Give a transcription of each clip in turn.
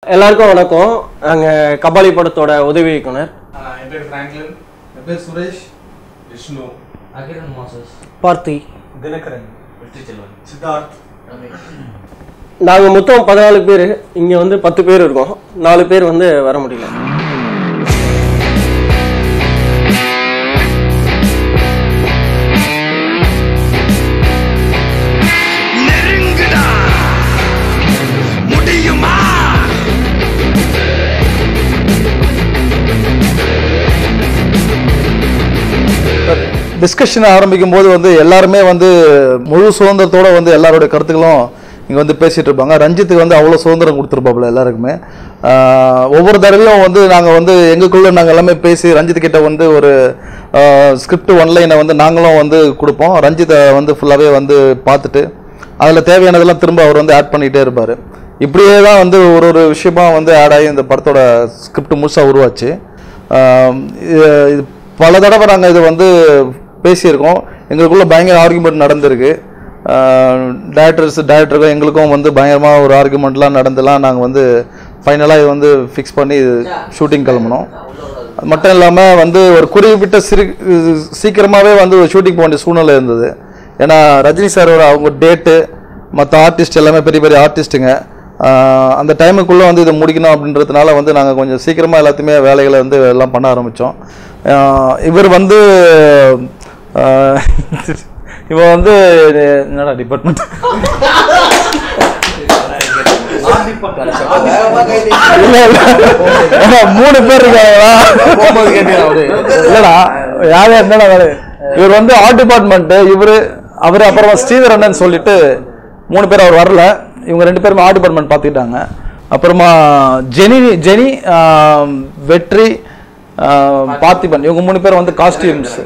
எல்லாருக்கும் வணக்கம். நாங்கள் கபாலி படத்தோட உதவி இயக்குனர். என் பேர் ஃப்ராங்க்லின். என் பேர் சுரேஷ், விஷ்ணு, அகிரன் மாசஸ், பார்த்தி, தினகரன், வெற்றி செல்வன், சித்தார்த். நாங்கள் மொத்தம் 14 பேர். இங்கே வந்து 10 பேர் இருக்கோம். 4 பேர் வந்து வர முடியல. டிஸ்கஷன் ஆரம்பிக்கும் போது வந்து எல்லாருமே வந்து முழு சுதந்திரத்தோட வந்து எல்லாருடைய கருத்துக்களும் இங்கே வந்து பேசிகிட்டு இருப்பாங்க. ரஞ்சித்துக்கு வந்து அவ்வளோ சுதந்திரம் கொடுத்துருப்பாப்புல எல்லாருக்குமே. ஒவ்வொரு தடவையும் வந்து நாங்கள் வந்து எங்களுக்குள்ளே நாங்கள் எல்லாமே பேசி ரஞ்சித்துக்கிட்ட வந்து ஒரு ஸ்கிரிப்ட் ஒன்லைனை வந்து நாங்களும் வந்து கொடுப்போம். ரஞ்சித்தை வந்து ஃபுல்லாகவே வந்து பார்த்துட்டு அதில் தேவையானதெல்லாம் திரும்ப அவர் வந்து ஆட் பண்ணிகிட்டே இருப்பார். இப்படியே தான் வந்து ஒரு விஷயமாக வந்து ஆட் ஆகி இந்த படத்தோட ஸ்கிரிப்ட் முழுசாக உருவாச்சு. இது பல தடவை நாங்கள் இது வந்து பேசியிருக்கோம். எங்களுக்குள்ள பயங்கர ஆர்குமெண்ட் நடந்திருக்கு. டைரக்டருக்கும் எங்களுக்கும் வந்து பயங்கரமாக ஒரு ஆர்குமெண்ட்லாம் நடந்துலாம் நாங்கள் வந்து ஃபைனலாக இது வந்து ஃபிக்ஸ் பண்ணி ஷூட்டிங் கிளம்பணும். அது மட்டும் இல்லாமல் வந்து ஒரு குறிப்பிட்ட சீக்கிரமாகவே வந்து ஒரு ஷூட்டிங் போக வேண்டிய சூழ்நிலை இருந்தது. ஏன்னா ரஜினி சாரோட அவங்க டேட்டு மற்ற ஆர்டிஸ்ட் எல்லாமே பெரிய பெரிய ஆர்டிஸ்ட்டுங்க. அந்த டைமுக்குள்ளே வந்து இதை முடிக்கணும் அப்படின்றதுனால வந்து நாங்கள் கொஞ்சம் சீக்கிரமாக எல்லாத்தையுமே வேலைகளை வந்து எல்லாம் பண்ண ஆரம்பித்தோம். இவர் வந்து இவன் வந்து என்னடா டிபார்ட்மெண்ட் மூணு பேர் இருக்காங்களா? இல்லடா யாரா என்னடா வேலை. இவர் வந்து ஆர்ட் டிபார்ட்மெண்ட், அவரு அப்புறமா ஸ்ரீதரன் சொல்லிட்டு 3 பேர். அவர் வரல. இவங்க 2 பேருமே ஆர்ட் டிபார்ட்மெண்ட் பார்த்துக்கிட்டாங்க. அப்புறமா ஜெனி, வெற்றி, பார்த்திபன், இவங்க 3 பேர் வந்து காஸ்டியூம்ஸ்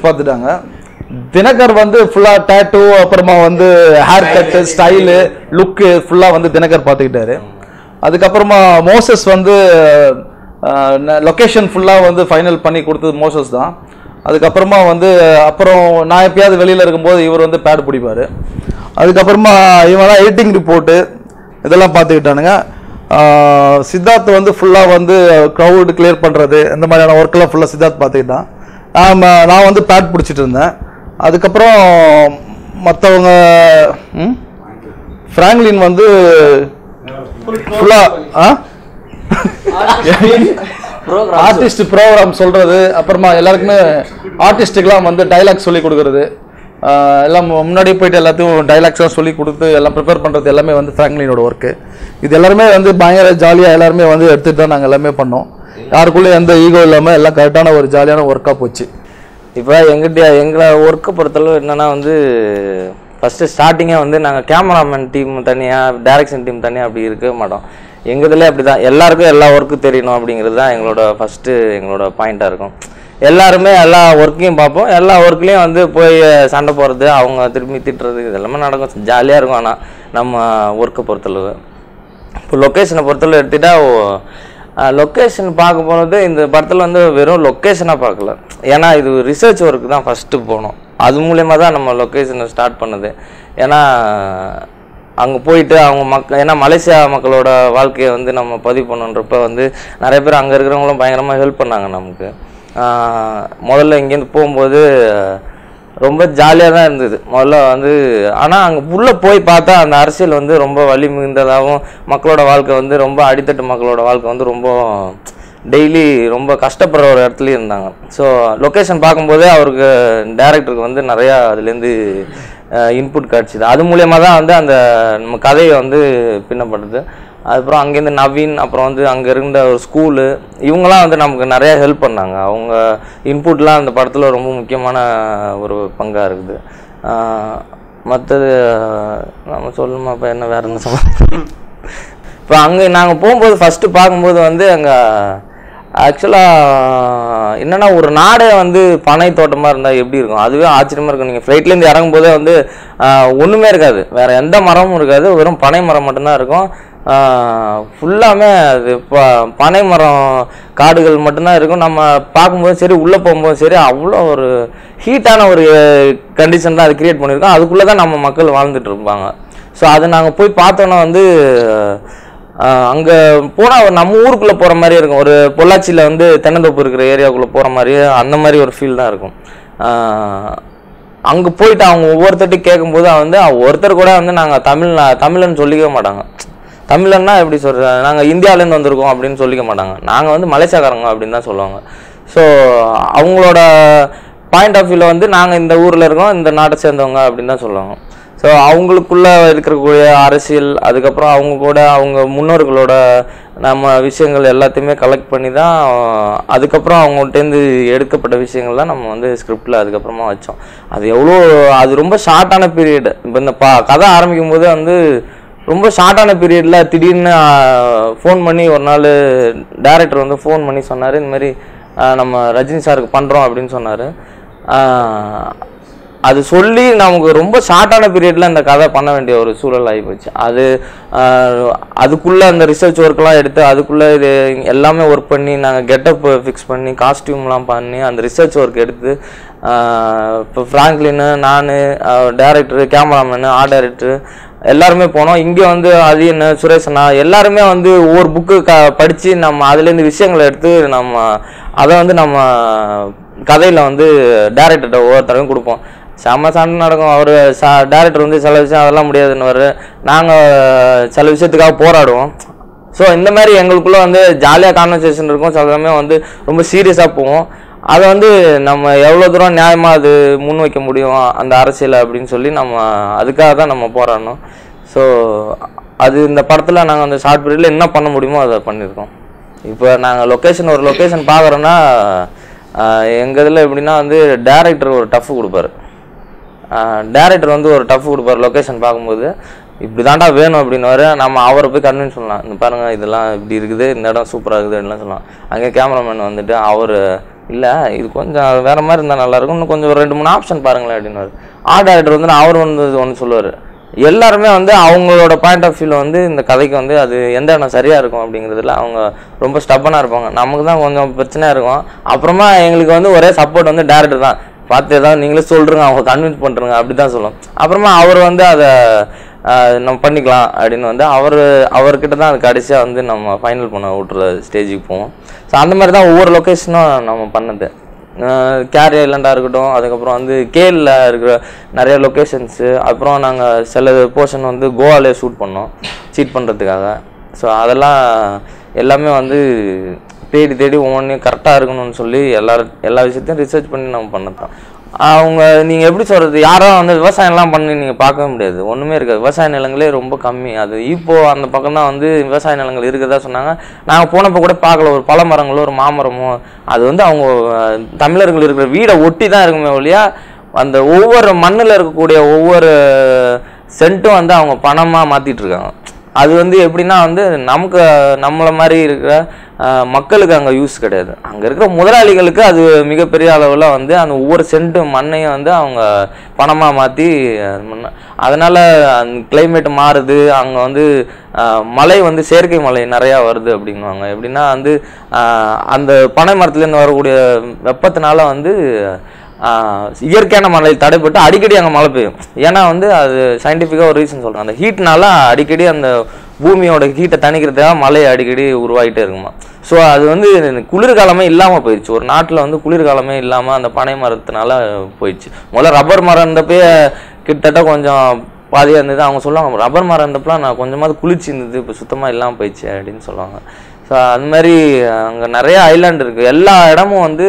பார்த்துட்டாங்க. தினகர் வந்து ஃபுல்லாக டேட்டூ, அப்புறமா வந்து ஹேர் கட்டு, ஸ்டைலு, லுக்கு ஃபுல்லாக வந்து தினகர் பார்த்துக்கிட்டாரு. அதுக்கப்புறமா மோசஸ் வந்து லொக்கேஷன் ஃபுல்லாக வந்து ஃபைனல் பண்ணி கொடுத்தது மோசஸ் தான். அதுக்கப்புறமா வந்து அப்புறம் நான் எப்பயாவது வெளியில் இருக்கும்போது இவர் வந்து பேட் பிடிப்பார். அதுக்கப்புறமா இவங்கெல்லாம் எடிட்டிங் ரிப்போர்ட்டு இதெல்லாம் பார்த்துக்கிட்டானுங்க. சித்தார்த் வந்து ஃபுல்லாக வந்து க்ரௌடு கிளியர் பண்ணுறது இந்த மாதிரியான ஒர்க்கெல்லாம் ஃபுல்லாக சித்தார்த் பார்த்துக்கிட்டான். நான் வந்து பேட் பிடிச்சிட்டு இருந்தேன். அதுக்கப்புறம் மற்றவங்க ஃப்ராங்க்லின் வந்து ஃபுல்லாக ஆர்டிஸ்ட் ப்ரோக்ராம் சொல்கிறது, அப்புறமா எல்லாருக்குமே ஆர்டிஸ்ட்டுக்கெலாம் வந்து டைலாக் சொல்லி கொடுக்குறது, எல்லாம் முன்னாடியே போயிட்டு எல்லாத்தையும் டைலாக்ஸ்லாம் சொல்லி கொடுத்து எல்லாம் ப்ரிப்பேர் பண்ணுறது எல்லாமே வந்து ஃப்ராங்க்லினோட ஒர்க்கு. இது எல்லாருமே வந்து பயங்கர ஜாலியாக எல்லாருமே வந்து எடுத்துகிட்டு தான் நாங்கள் எல்லாமே பண்ணோம். யாருக்குள்ளே எந்த ஈகோ இல்லாமல் எல்லாம் கரெக்டான ஒரு ஜாலியான ஒர்க்காக போச்சு. இப்போ எங்களை ஒர்க்கை பொறுத்தளவு என்னென்னா வந்து ஃபஸ்ட்டு ஸ்டார்டிங்கே வந்து நாங்கள் கேமராமேன் டீம் தனியாக, டைரக்ஷன் டீம் தனியாக அப்படி இருக்க மாட்டோம். எங்கள் அப்படி தான் எல்லாருக்கும் எல்லா ஒர்க்கும் தெரியணும் அப்படிங்கிறது தான் எங்களோட பாயிண்ட்டாக இருக்கும். எல்லாருமே எல்லா ஒர்க்கையும் பார்ப்போம். எல்லா ஒர்க்லேயும் வந்து போய் சண்டை போடுறது, அவங்க திரும்பி திட்டுறது, இதெல்லாமே நடக்கும். ஜாலியாக இருக்கும். ஆனால் நம்ம ஒர்க்கை பொறுத்தளவு இப்போ லொக்கேஷனை பொறுத்தளவு எடுத்துகிட்டா, லொக்கேஷன் பார்க்க போனது இந்த படத்தில் வந்து வெறும் லொக்கேஷனாக பார்க்கல. ஏன்னா இது ரிசர்ச் ஒர்க்கு தான் ஃபஸ்ட்டு போனோம். அது மூலயமா தான் நம்ம லொக்கேஷனை ஸ்டார்ட் பண்ணது. ஏன்னா அங்கே போயிட்டு அவங்க ஏன்னா மலேசியா மக்களோட வாழ்க்கையை வந்து நம்ம பதிவு பண்ணுன்றப்ப வந்து நிறைய பேர் அங்கே இருக்கிறவங்களும் பயங்கரமாக ஹெல்ப் பண்ணாங்க நமக்கு. முதல்ல இங்கேருந்து போகும்போது ரொம்ப ஜாலியாக தான் இருந்தது முதல்ல வந்து. ஆனால் அங்கே உள்ளே போய் பார்த்தா அந்த அரசியல் வந்து ரொம்ப வலி மிகுந்ததாகவும், மக்களோட வாழ்க்கை வந்து ரொம்ப அடித்தட்டு மக்களோட வாழ்க்கை வந்து ரொம்ப டெய்லி ரொம்ப கஷ்டப்படுற ஒரு இடத்துலையும் இருந்தாங்க. ஸோ லொக்கேஷன் பார்க்கும்போதே அவருக்கு டைரக்டருக்கு வந்து நிறையா அதுலேருந்து இன்புட் கிடச்சிது. அது மூலயமா தான் வந்து அந்த நம்ம கதையை வந்து பின்னப்படுது. அதுக்கப்புறம் அங்கேருந்து நவீன், அப்புறம் வந்து அங்கே இருந்த ஒரு ஸ்கூலு, இவங்களாம் வந்து நமக்கு நிறையா ஹெல்ப் பண்ணாங்க. அவங்க இன்புட்லாம் அந்த படத்தில் ரொம்ப முக்கியமான ஒரு பங்காக இருக்குது. மற்றது நம்ம சொல்லணுமா? இப்போ என்ன வேறு என்ன சொல்ல. இப்போ அங்கே நாங்கள் போகும்போது ஃபஸ்ட்டு பார்க்கும்போது வந்து அங்கே ஆக்சுவலாக என்னென்னா ஒரு நாடே வந்து பனை தோட்டமாக இருந்தால் எப்படி இருக்கும், அதுவே ஆச்சரியமாக இருக்கும். நீங்கள் ஃப்ளைட்லேருந்து இறங்கும்போதே வந்து ஒன்றுமே இருக்காது, வேறு எந்த மரமும் இருக்காது, வெறும் பனை மரம் மட்டும்தான் இருக்கும். ஃபுல்லாமே அது பனை மரம் காடுகள் மட்டும்தான் இருக்கும். நம்ம பார்க்கும்போது சரி, உள்ளே போகும்போது சரி, அவ்வளோ ஒரு ஹீட்டான ஒரு கண்டிஷன் தான் அது க்ரியேட் பண்ணியிருக்கோம். அதுக்குள்ளே தான் நம்ம மக்கள் வாழ்ந்துட்டு இருப்பாங்க. ஸோ அது நாங்கள் போய் பார்த்தோன்னா வந்து அங்கே போனால் நம்ம ஊருக்குள்ளே போகிற மாதிரி இருக்கும். ஒரு பொள்ளாச்சியில் வந்து தென்னந்தோப்பு இருக்கிற ஏரியாவுக்குள்ளே போகிற மாதிரி அந்த மாதிரி ஒரு ஃபீல் தான் இருக்கும். அங்கே போயிட்டு அவங்க ஒவ்வொருத்தட்டையும் கேட்கும்போது வந்து ஒருத்தர் கூட வந்து நாங்கள் தமிழன்னு சொல்லிக்கவே மாட்டாங்க. தமிழன்னா எப்படி சொல்கிறது, நாங்கள் இந்தியாவிலேருந்து வந்திருக்கோம் அப்படின்னு சொல்லிக்க மாட்டாங்க. நாங்கள் வந்து மலேசியாக்காரங்க அப்படின்னு தான் சொல்லுவாங்க. ஸோ அவங்களோட பாயிண்ட் ஆஃப் வியூவில் வந்து நாங்கள் இந்த ஊரில் இருக்கோம், இந்த நாட்டை சேர்ந்தவங்க அப்படின்னு தான் சொல்லுவாங்க. ஸோ அவங்களுக்குள்ளே இருக்கக்கூடிய அரசியல், அதுக்கப்புறம் அவங்க கூட அவங்க முன்னோர்களோட நம்ம விஷயங்கள் எல்லாத்தையுமே கலெக்ட் பண்ணி தான் அதுக்கப்புறம் அவங்கள்ட்டேருந்து எடுக்கப்பட்ட விஷயங்கள் தான் நம்ம வந்து ஸ்கிரிப்டில் அதுக்கப்புறமா வச்சோம். அது ரொம்ப ஷார்ட்டான பீரியட். இப்போ இந்த கதை ஆரம்பிக்கும் போது வந்து ரொம்ப ஷார்ட்டான பீரியடில் திடீர்னு ஃபோன் பண்ணி ஒரு நாள் டைரக்டர் வந்து ஃபோன் பண்ணி சொன்னார், இந்த மாதிரி நம்ம ரஜினி சாருக்கு பண்ணுறோம் அப்படின்னு சொன்னார். அது சொல்லி நமக்கு ரொம்ப ஷார்ட்டான பீரியடில் அந்த கதை பண்ண வேண்டிய ஒரு சூழல் ஆகி போச்சு. அதுக்குள்ளே அந்த ரிசர்ச் ஒர்க்லாம் எடுத்து அதுக்குள்ளே இது எல்லாமே ஒர்க் பண்ணி நாங்கள் கெட்டப் ஃபிக்ஸ் பண்ணி காஸ்டியூம்லாம் பண்ணி அந்த ரிசர்ச் ஒர்க் எடுத்து இப்போ ஃப்ராங்க்லின்னு நான் டைரக்டரு கேமராமேனு டைரக்டரு எல்லாருமே போனோம். இங்கே வந்து அரியன் சுரேஷனா எல்லாருமே வந்து ஒவ்வொரு புக்கு படித்து நம்ம அதுலேருந்து விஷயங்களை எடுத்து நம்ம அதை வந்து நம்ம கதையில் வந்து டைரக்டர்கிட்ட ஒவ்வொருத்தரையும் கொடுப்போம். செம்ம சண்டை நடக்கும். அவர் டைரக்டர் வந்து சில விஷயம் அதெல்லாம் முடியாதுன்னு நாங்கள் சில விஷயத்துக்காக போராடுவோம். ஸோ இந்த மாதிரி எங்களுக்குள்ளே வந்து ஜாலியாக கான்வர்சேஷன் இருக்கும். சில சமயம் வந்து ரொம்ப சீரியஸாக போவோம். அதை வந்து நம்ம எவ்வளோ தூரம் நியாயமாக அது முன் வைக்க முடியும் அந்த அரசியல் அப்படின்னு சொல்லி நம்ம அதுக்காக தான் நம்ம போராடணும். ஸோ அது இந்த படத்தில் நாங்கள் அந்த ஷார்ட் பீரியடில் என்ன பண்ண முடியுமோ அதை பண்ணியிருக்கோம். இப்போ நாங்கள் ஒரு லொக்கேஷன் பார்க்குறோன்னா எங்கள் இதில் எப்படின்னா வந்து டைரக்டர் ஒரு டஃப் கொடுப்பாரு. டைரக்டர் வந்து ஒரு டஃப் கொடுப்பார் லொக்கேஷன் பார்க்கும்போது, இப்படி தாண்டா வேணும் அப்படின்னு நம்ம அவரை போய் கன்வின்ஸ் பண்ணலாம். இந்த பாருங்கள் இதெல்லாம் இப்படி இருக்குது, இந்த இடம் சூப்பராக இருக்குது அப்படின்லாம் சொல்லலாம். அங்கே கேமராமேன் வந்துட்டு அவர் இல்லை இது கொஞ்சம் வேறு மாதிரி இருந்தால் நல்லாயிருக்கும், இன்னும் கொஞ்சம் ஒரு 2-3 ஆப்ஷன் பாருங்களேன் அப்படின்னு. டைரக்டர் வந்து அவர் வந்து ஒன்று சொல்லுவார். எல்லாருமே வந்து அவங்களோட பாயிண்ட் ஆஃப் வியூவில் வந்து இந்த கதைக்கு வந்து அது எந்த இடம் சரியாக இருக்கும் அப்படிங்கிறதுல அவங்க ரொம்ப ஸ்டப்பனாக இருப்பாங்க. நமக்கு தான் கொஞ்சம் பிரச்சனையாக இருக்கும். அப்புறமா எங்களுக்கு வந்து ஒரே சப்போர்ட் வந்து டைரக்டர் தான், பார்த்து ஏதாவது நீங்களே சொல்கிறீங்க, அவங்க கன்வின்ஸ் பண்ணுறங்க அப்படி தான் சொல்லுவோம். அப்புறமா அவர் வந்து அதை நம்ம பண்ணிக்கலாம் அப்படின்னு வந்து அவர்கிட்ட தான் அது கடைசியாக வந்து நம்ம ஃபைனல் பண்ண விட்டுற ஸ்டேஜுக்கு போவோம். ஸோ அந்த மாதிரி தான் ஒவ்வொரு லொக்கேஷனும் நம்ம பண்ணது. கேரி ஐலாண்டாக இருக்கட்டும், அதுக்கப்புறம் வந்து கேலில் இருக்கிற நிறைய லொக்கேஷன்ஸு, அப்புறம் நாங்கள் சில போர்ஷன் வந்து கோவாலே ஷூட் பண்ணோம் சீட் பண்ணுறதுக்காக. ஸோ அதெல்லாம் எல்லாமே வந்து தேடி ஒவ்வொன்றையும் கரெக்டாக இருக்கணும்னு சொல்லி எல்லா விஷயத்தையும் ரிசர்ச் பண்ணி நம்ம பண்ணதான். அவங்க நீங்கள் எப்படி சொல்கிறது, யாரும் வந்து விவசாயம்லாம் பண்ணி நீங்கள் பார்க்கவே முடியாது, ஒன்றுமே இருக்காது. விவசாய நிலங்களே ரொம்ப கம்மி. அது இப்போது அந்த பக்கம் தான் வந்து விவசாய நிலங்கள் இருக்கிறதா சொன்னாங்க. நாங்கள் போனப்போ கூட பார்க்கல ஒரு பழ மரங்களோ ஒரு மாமரமோ. அது வந்து அவங்க தமிழர்கள் இருக்கிற வீடை ஒட்டி தான் இருக்குமே ஒழியா அந்த ஒவ்வொரு மண்ணில் இருக்கக்கூடிய ஒவ்வொரு சென்ட்டும் வந்து அவங்க பணமாக மாற்றிட்டு இருக்காங்க. அது வந்து எப்படின்னா வந்து நம்மளை மாதிரி இருக்கிற மக்களுக்கு அங்கே யூஸ் கிடையாது. அங்கே இருக்கிற முதலாளிகளுக்கு அது மிகப்பெரிய அளவில் வந்து அந்த ஒவ்வொரு சென்ட்டு மண்ணையும் வந்து அவங்க பணமாக மாற்றி அதனால் அந்த கிளைமேட் மாறுது. அங்கே வந்து மழை வந்து செயற்கை மழை நிறையா வருது அப்படின்வாங்க. எப்படின்னா வந்து அந்த பனை மரத்துலேருந்து வரக்கூடிய வெப்பத்தினால வந்து இயற்கையான மழை தடைப்பட்டு அடிக்கடி அங்கே மழை பெய்யும். ஏன்னா வந்து அது சயின்டிஃபிக்காக ஒரு ரீசன் சொல்கிறாங்க, அந்த ஹீட்னால அடிக்கடி அந்த பூமியோட ஹீட்டை தணிக்கிறதுக்காக மழை அடிக்கடி உருவாகிட்டே இருக்குமா. ஸோ அது வந்து குளிர்காலமே இல்லாமல் போயிடுச்சு. ஒரு நாட்டில் வந்து குளிர்காலமே இல்லாமல் அந்த பனை மரத்தினால போயிடுச்சு. முதல்ல ரப்பர் மரம் இருந்தப்பே கிட்டத்தட்ட கொஞ்சம் பாதியாக இருந்தது. அவங்க சொல்லுவாங்க ரப்பர் மரம் இருந்தப்பலாம் நான் கொஞ்சமாவது குளிர்ச்சி இருந்தது, இப்போ சுத்தமாக இல்லாமல் போயிடுச்சு அப்படின்னு சொல்லுவாங்க. ஸோ அது மாதிரி அங்கே நிறைய ஐலாண்ட் இருக்குது. எல்லா இடமும் வந்து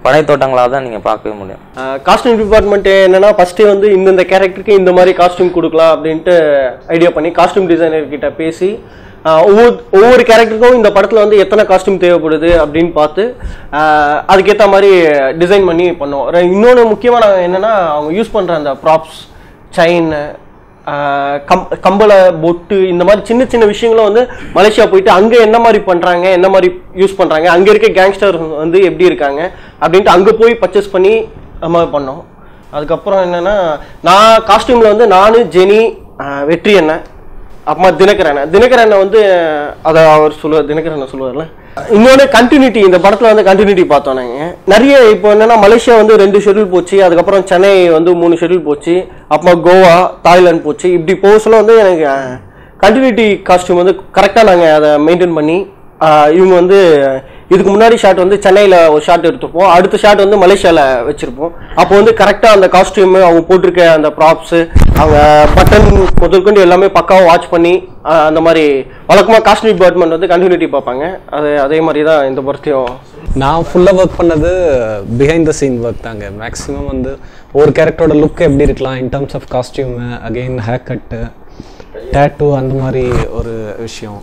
பனை தோட்டங்களாக தான் நீங்கள் பார்க்கவே முடியும். காஸ்டியூம் டிபார்ட்மெண்ட் என்னன்னா ஃபர்ஸ்டே வந்து இந்த கேரக்டருக்கு இந்த மாதிரி காஸ்டியூம் கொடுக்கலாம் அப்படின்ட்டு ஐடியா பண்ணி காஸ்டியூம் டிசைனர் கிட்ட பேசி ஒவ்வொரு கேரக்டருக்கும் இந்த படத்தில் வந்து எத்தனை காஸ்டியூம் தேவைப்படுது அப்படின்னு பார்த்து அதுக்கேற்ற மாதிரி டிசைன் பண்ணி பண்ணோம். இன்னொன்று முக்கியமான என்னன்னா அவங்க யூஸ் பண்ணுற அந்த ப்ராப்ஸ், செயின், கம்பளை, பொட்டு, இந்த மாதிரி சின்ன சின்ன விஷயங்களும் வந்து மலேசியா போயிட்டு அங்கே என்ன மாதிரி பண்ணுறாங்க, என்ன மாதிரி யூஸ் பண்ணுறாங்க, அங்கே இருக்க கேங்ஸ்டர் வந்து எப்படி இருக்காங்க அப்படின்ட்டு அங்கே போய் பர்ச்சேஸ் பண்ணி நம்ம பண்ணோம். அதுக்கப்புறம் என்னென்னா நான் காஸ்டியூமில் வந்து நான், ஜெனி, வெற்றி அண்ணன், அப்புறமா தினகரன் வந்து அதை அவர் தினகரன் சொல்லுவார்ல. இன்னொன்று கண்டினியூட்டி, இந்த படத்தில் வந்து கண்டினியூட்டி பார்த்தோம் நாங்கள் நிறைய. இப்போ என்னென்னா மலேசியா வந்து 2 ஷெட்யூல் போச்சு, அதுக்கப்புறம் சென்னை வந்து 3 ஷெட்யூல் போச்சு, அப்புறமா கோவா, தாய்லாந்து போச்சு. இப்படி போக சொல்ல வந்து எனக்கு கண்டினியூட்டி காஸ்டியூம் வந்து கரெக்டாக நாங்கள் அதை மெயின்டைன் பண்ணி இவங்க வந்து இதுக்கு முன்னாடி ஷாட் வந்து சென்னையில் ஒரு ஷாட் எடுத்துப்போம், அடுத்த ஷாட் வந்து மலேசியாவில் வச்சுருப்போம். அப்போ வந்து கரெக்டாக அந்த காஸ்டியூமு அவங்க போட்டிருக்க அந்த ப்ராப்ஸு அவங்க பட்டன் முதற்கொண்டு எல்லாமே பக்காவாக வாட்ச் பண்ணி அந்த மாதிரி வழக்கமாக காஸ்டியூம் டிபார்ட்மெண்ட் வந்து கண்டினியூட்டி பார்ப்பாங்க. அதே மாதிரி தான் இந்த படத்தையும். நான் ஃபுல்லாக ஒர்க் பண்ணது பிஹைண்ட் த சீன் ஒர்க் தாங்க. மேக்ஸிமம் வந்து ஒரு கேரக்டரோட லுக் எப்படி இருக்கலாம் in terms of costume, again hair cut, tattoo, அந்த மாதிரி ஒரு விஷயம்.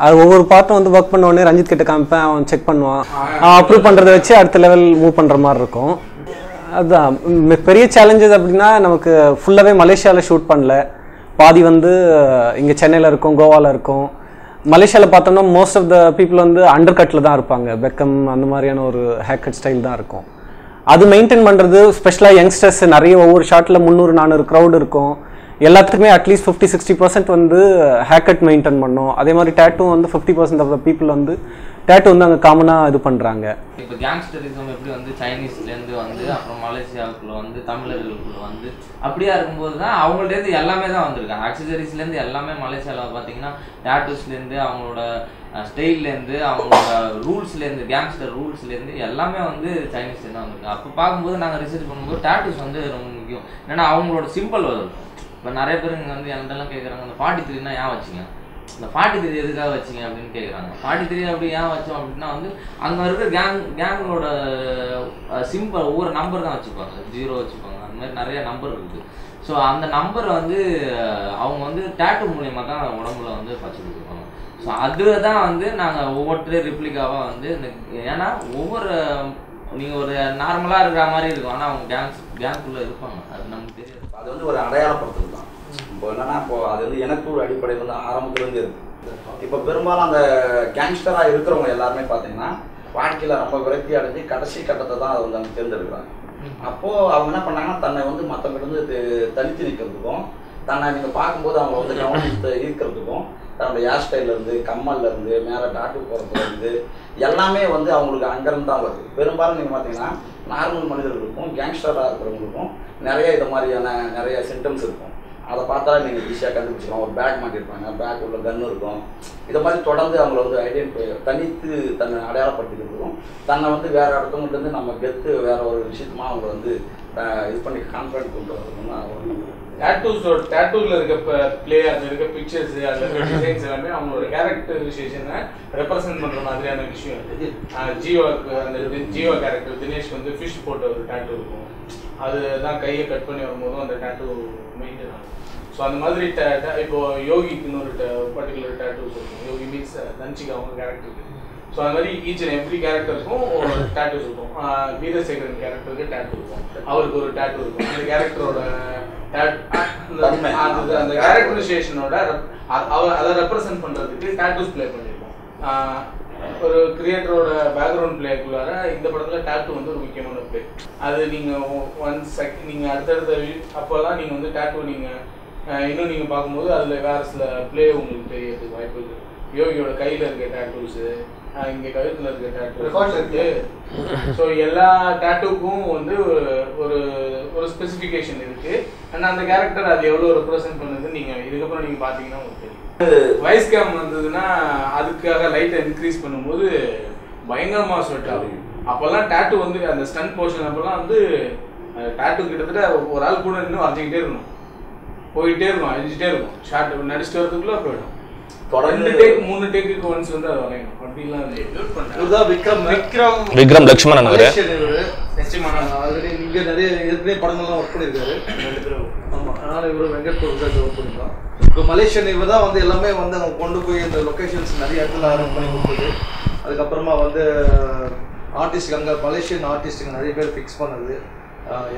அது ஒவ்வொரு பார்ட்டும் வந்து ஒர்க் பண்ண உடனே ரஞ்சித் கிட்ட காமிப்பேன், அவன் செக் பண்ணுவான், அப்ரூவ் பண்ணுறதை வச்சு அடுத்த லெவல் மூவ் பண்ணுற மாதிரி இருக்கும். அதுதான் பெரிய சேலஞ்சஸ். அப்படின்னா நமக்கு ஃபுல்லாகவே மலேசியாவில் ஷூட் பண்ணல, பாதி வந்து இங்கே சென்னையில் இருக்கும், கோவாவில் இருக்கும். மலேசியாவில் பார்த்தோம்னா மோஸ்ட் ஆஃப் த பீப்புள் வந்து அண்டர் கட்டில் தான் இருப்பாங்க, பெக்கம் அந்த மாதிரியான ஒரு ஹேர் கட் ஸ்டைல் தான் இருக்கும். அது மெயின்டைன் பண்ணுறது ஸ்பெஷலாக யங்ஸ்டர்ஸ் நிறைய ஒவ்வொரு ஷாட்டில் 300-400 க்ரௌட் இருக்கும். எல்லாத்துக்குமே அட்லீஸ்ட் 50-60% வந்து ஹேர் கட் மெயின்டைன் பண்ணோம். அதே மாதிரி டேட்டூ வந்து 50% ஆஃப் த பீப்புள் வந்து டேட்டூ வந்து அங்கே காமனாக இது பண்ணுறாங்க. இப்போ கேங்ஸ்டரிசம் எப்படி வந்து சைனீஸ்லேருந்து வந்து அப்புறம் மலேசியாவுக்குள்ள வந்து தமிழர்களுக்குள்ள வந்து அப்படியா இருக்கும்போது தான் அவங்கள்டேருந்து எல்லாமே தான் வந்திருக்காங்க. ஆக்சசரிஸ்லேருந்து எல்லாமே மலேசியாவில் பார்த்தீங்கன்னா டேட்டூஸ்லேருந்து அவங்களோட ஸ்டைல்லேருந்து அவங்களோட ரூல்ஸ்லேருந்து கேங்ஸ்டர் ரூல்ஸ்லேருந்து எல்லாமே வந்து சைனீஸ்லேருந்து தான் வந்திருக்கு. அப்போ பார்க்கும்போது நாங்கள் ரிசர்ச் பண்ணும்போது டேட்டூஸ் வந்து ரொம்ப முக்கியம். ஏன்னா அவங்களோட சிம்பிள் வரும். இப்போ நிறைய பேர் இங்கே வந்து என்கிட்டலாம் கேட்குறாங்க, அந்த 43னா ஏன் வச்சிங்க, இந்த 43 எதுக்காக வச்சிங்க அப்படின்னு கேட்குறாங்க. 43 அப்படி ஏன் வச்சோம் அப்படின்னா வந்து அங்கே இருக்கிற கேங்களோட சிம்பிள் ஒவ்வொரு நம்பர் தான் வச்சுப்பாங்க, 0 வச்சுப்பாங்க, அந்த மாதிரி நிறைய நம்பர் இருக்குது. ஸோ அந்த நம்பரை வந்து அவங்க வந்து டேட்டூ மூலியமாக தான் உடம்புல வந்து பச்சை கொடுப்பாங்க. ஸோ அதில் தான் வந்து நாங்கள் ஒவ்வொருத்தரையும் ரிப்ளிகாவாக வந்து இந்த ஏன்னா ஒவ்வொரு நீங்கள் ஒரு நார்மலாக இருக்கிற மாதிரி இருக்கும், ஆனால் அவங்க கேங்குள்ளே இருப்பாங்க, அது நமக்கு தெரியாது. அது வந்து ஒரு அடையாளப்படுத்துறது தான். இப்போ என்னன்னா இப்போ அது வந்து எனக்கு ஒரு அடிப்படையில் வந்து ஆரம்பத்துலேருந்து இருக்குது. இப்போ பெரும்பாலும் அந்த கேங்ஸ்டராக இருக்கிறவங்க எல்லாருமே பார்த்தீங்கன்னா வாழ்க்கையில் ரொம்ப விரக்தி அடைஞ்சு கடைசி கட்டத்தை தான் அதை வந்து அவங்க தேர்ந்தெடுக்கிறாங்க. அப்போது அவங்க என்ன பண்ணாங்கன்னா தன்னை வந்து மற்றவங்கிட்ட தனித்து நிற்கிறதுக்கும் தன்னை நீங்கள் பார்க்கும்போது அவங்க வந்து கவனத்தை ஈர்க்கிறதுக்கும் தன்னுடைய ஹேர் ஸ்டைல்லேருந்து கம்மல்லேருந்து மேலே டாட்டு போகிறதுலேருந்து எல்லாமே வந்து அவங்களுக்கு அங்கேருந்து தான் வருது. பெரும்பாலும் நீங்கள் பார்த்தீங்கன்னா நார்மல் மனிதர்களுக்கும் கேங்ஸ்டராக இருக்கிறவங்களுக்கும் நிறைய இது மாதிரியான நிறைய சிம்டம்ஸ் இருக்கும். அதை பார்த்தா நீங்கள் ஈஸியாக கண்டுபிடிச்சிக்கலாம். ஒரு பேக் மாட்டியிருப்பாங்க, பேக் உள்ள கன்று இருக்கும். இதை மாதிரி தொடர்ந்து அவங்கள வந்து ஐடென்டிஃபை தனித்து தன்னை அடையாளப்படுத்திக்கிறதுக்கும் தன்னை வந்து வேறு இடத்துக்கிட்டேருந்து நம்ம கெத்து வேறு ஒரு விஷயத்துமா அவங்கள வந்து இது பண்ணி கான்ஃபிடன்ட் கொண்டு வரணும்னா டேட்டூல இருக்க பிளே, அதில் இருக்க பிக்சர்ஸ், அதில் இருக்க டிசைன்ஸ் எல்லாமே அவங்களோட கேரக்டரைசேஷனை ரெப்ரசென்ட் பண்ணுற மாதிரியான விஷயம் இருக்குது. ஜீவா கேரக்டர் தினேஷ் வந்து ஃபிஷ் போட்ட ஒரு டேட்டூ இருக்கும், அதுதான் கையை கட் பண்ணி வரும்போதும் அந்த டேட்டூ மெயின்டைன் ஆகும். ஸோ அந்த மாதிரி இப்போ யோகிக்குன்னு ஒரு பர்டிகுலர் டேட்டூஸ் இருக்கும். யோகி மீன்ஸ் தன்சிகா அவங்க கேரக்டருக்கு. ஸோ அந்த மாதிரி ஈச் அண்ட் எவ்ரி கேரக்டருக்கும் ஒரு டேட்டூஸ் இருக்கும். வீரசேகரன் கேரக்டருக்கு டேட்டூ இருக்கும், அவருக்கு ஒரு டேட்டூ இருக்கும். அந்த கேரக்டரோட அந்த கேரக்டரைசேஷனோட அதை ரெப்ரசென்ட் பண்ணுறதுக்கு டேட்டூஸ் ப்ளே பண்ணியிருக்கோம். ஒரு கிரியேட்டரோட பேக்ரவுண்ட் பிளேக்குள்ளார இந்த படத்தில் டேட்டூ வந்து ஒரு முக்கியமான பிளே. அது நீங்கள் நீங்கள் அடுத்தடுத்த அப்போல்லாம் நீங்கள் வந்து டேட்டூ நீங்கள் இன்னும் நீங்கள் பார்க்கும்போது அதில் வேறு சில பிளே உங்களுக்கு தெரியறதுக்கு வாய்ப்பு இருக்குது. யோகியோட கையில் இருக்க டேட்டூஸு, இங்கே கழுத்தில் இருக்க டேட்டூஸ் இருக்கு. ஸோ எல்லா டேட்டூக்கும் வந்து ஒரு ஒரு ஸ்பெசிஃபிகேஷன் இருக்குது. ஆனால் அந்த கேரக்டர் அது எவ்வளோ ரெப்ரசென்ட் பண்ணுது நீங்கள் இதுக்கப்புறம் நீங்கள் பார்த்தீங்கன்னா உங்களுக்கு தெரியும். வைஸ் கேம் வந்ததுன்னா அதுக்காக லைட்டை இன்க்ரீஸ் பண்ணும்போது பயங்கரமாக ஸ்வெட் ஆகும். அப்போல்லாம் டேட்டூ வந்து அந்த ஸ்டன் போர்ஷன் அப்போல்லாம் வந்து டேட்டூ கிட்டத்தட்ட ஒரு ஆள் கூட இன்னும் வரைஞ்சிக்கிட்டே இருக்கணும், போயிட்டே இருக்கும், அழிஞ்சிட்டே இருக்கும். ஷார்ட் நடிச்சுட்டு வரதுக்குள்ளே போயிடும். 2 டேக் 3 டேக்குக்கு ஒன்ஸ் வந்து அதை வரையணும். அப்படிலாம் விக்ரம் லட்சுமணன் ஆல்ரெடி இங்கே நிறைய ஏற்கனவே படங்கள்லாம் ஒர்க் பண்ணியிருக்காரு 2 பேரும். ஆமாம், அதனால் இவரும் வெங்கட் பிரபு ஒர்க் பண்ணியிருக்கான். இப்போ மலேசியன் இவர் தான் வந்து எல்லாமே வந்து அவங்க கொண்டு போய் இந்த லொக்கேஷன்ஸ் நிறைய இடத்துல அரேஞ்ச் பண்ணி கொடுத்தது. அதுக்கப்புறமா வந்து ஆர்டிஸ்ட் அங்கே மலேசியன் ஆர்டிஸ்ட்டுங்க நிறைய பேர் ஃபிக்ஸ் பண்ணது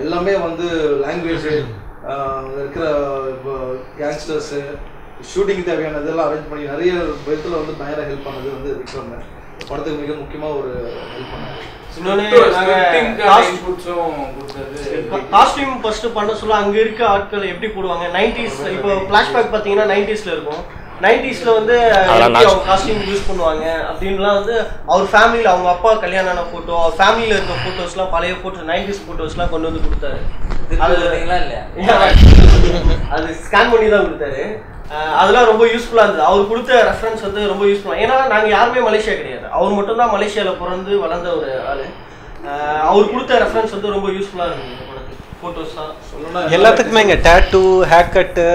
எல்லாமே வந்து லாங்குவேஜ் இருக்கிற யங்ஸ்டர்ஸு ஷூட்டிங் தேவையான இதெல்லாம் அரேஞ்ச் பண்ணி நிறைய விதத்தில் வந்து பயங்கர ஹெல்ப் பண்ணது வந்து விக்ரம் படத்துக்கு மிக முக்கியமாக ஒரு ஹெல்ப் பண்ணாரு. காஸ்டியூம் ஃபர்ஸ்ட் பண்ண சொல்ல அங்கே இருக்க ஆட்கள் எப்படி போடுவாங்க 90s. இப்போ ஃப்ளாஷ்பேக் பார்த்தீங்கன்னா 90sல இருக்கும். 90sல வந்து அவங்க காஸ்டியூம் யூஸ் பண்ணுவாங்க அப்படின்லாம் வந்து அவர் ஃபேமிலியில் அவங்க அப்பா கல்யாணம் ஆன ஃபோட்டோ, அவர் ஃபேமிலியில் இருக்க ஃபோட்டோஸ்லாம் பழைய ஃபோட்டோ 90s ஃபோட்டோஸ்லாம் கொண்டு வந்து கொடுத்தாரு. அது ஸ்கேன் பண்ணி தான் கொடுத்தாரு. அதெல்லாம் ரொம்ப யூஸ்ஃபுல்லாக இருந்தது. அவர் கொடுத்த ரெஃபரன்ஸ் வந்து ரொம்ப யூஸ்ஃபுல்லாக. ஏன்னா நாங்கள் யாருமே மலேசியா கிடையாது, அவர் மட்டும்தான் மலேசியாவில் பிறந்து வளர்ந்த ஒரு ஆள். அவர் கொடுத்த ரெஃபரன்ஸ் வந்து ரொம்ப யூஸ்ஃபுல்லாக இருந்தது இந்த படத்துக்கு. ஃபோட்டோஸாக சொல்லணும் எல்லாத்துக்குமே இங்கே டேட்டூ, ஹேர் கட்டு,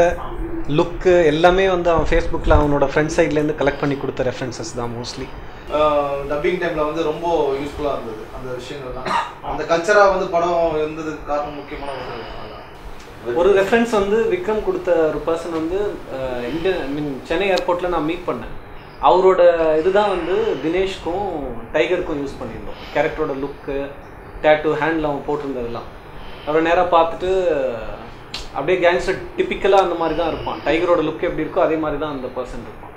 லுக்கு எல்லாமே வந்து அவன் ஃபேஸ்புக்கில் அவனோட ஃப்ரெண்ட் சைட்லேருந்து கலெக்ட் பண்ணி கொடுத்த ரெஃபரன்சஸ் தான் மோஸ்ட்லி. டப்பிங் டைமில் வந்து ரொம்ப யூஸ்ஃபுல்லாக இருந்தது அந்த விஷயங்கள் தான். அந்த கல்ச்சராக வந்து படம் இருந்ததுக்கு காரணம் முக்கியமான ஒரு ரெஃபரன்ஸ் வந்து விக்ரம் கொடுத்த ஒரு பர்சன் வந்து சென்னை ஏர்போர்ட்டில் நான் மீட் பண்ணேன். அவரோட இதுதான் வந்து தினேஷ்க்கும் டைகருக்கும் யூஸ் பண்ணியிருந்தோம். கேரக்டரோட லுக்கு, டேட்டூ, ஹேண்டில் அவன் போட்டிருந்ததெல்லாம் அவரை நேராக பார்த்துட்டு அப்படியே கேங்ஸ்டர் டிப்பிக்கலாக அந்த மாதிரி தான் இருப்பான். டைகரோட லுக் எப்படி இருக்கோ அதே மாதிரி தான் அந்த பர்சன் இருப்பான்.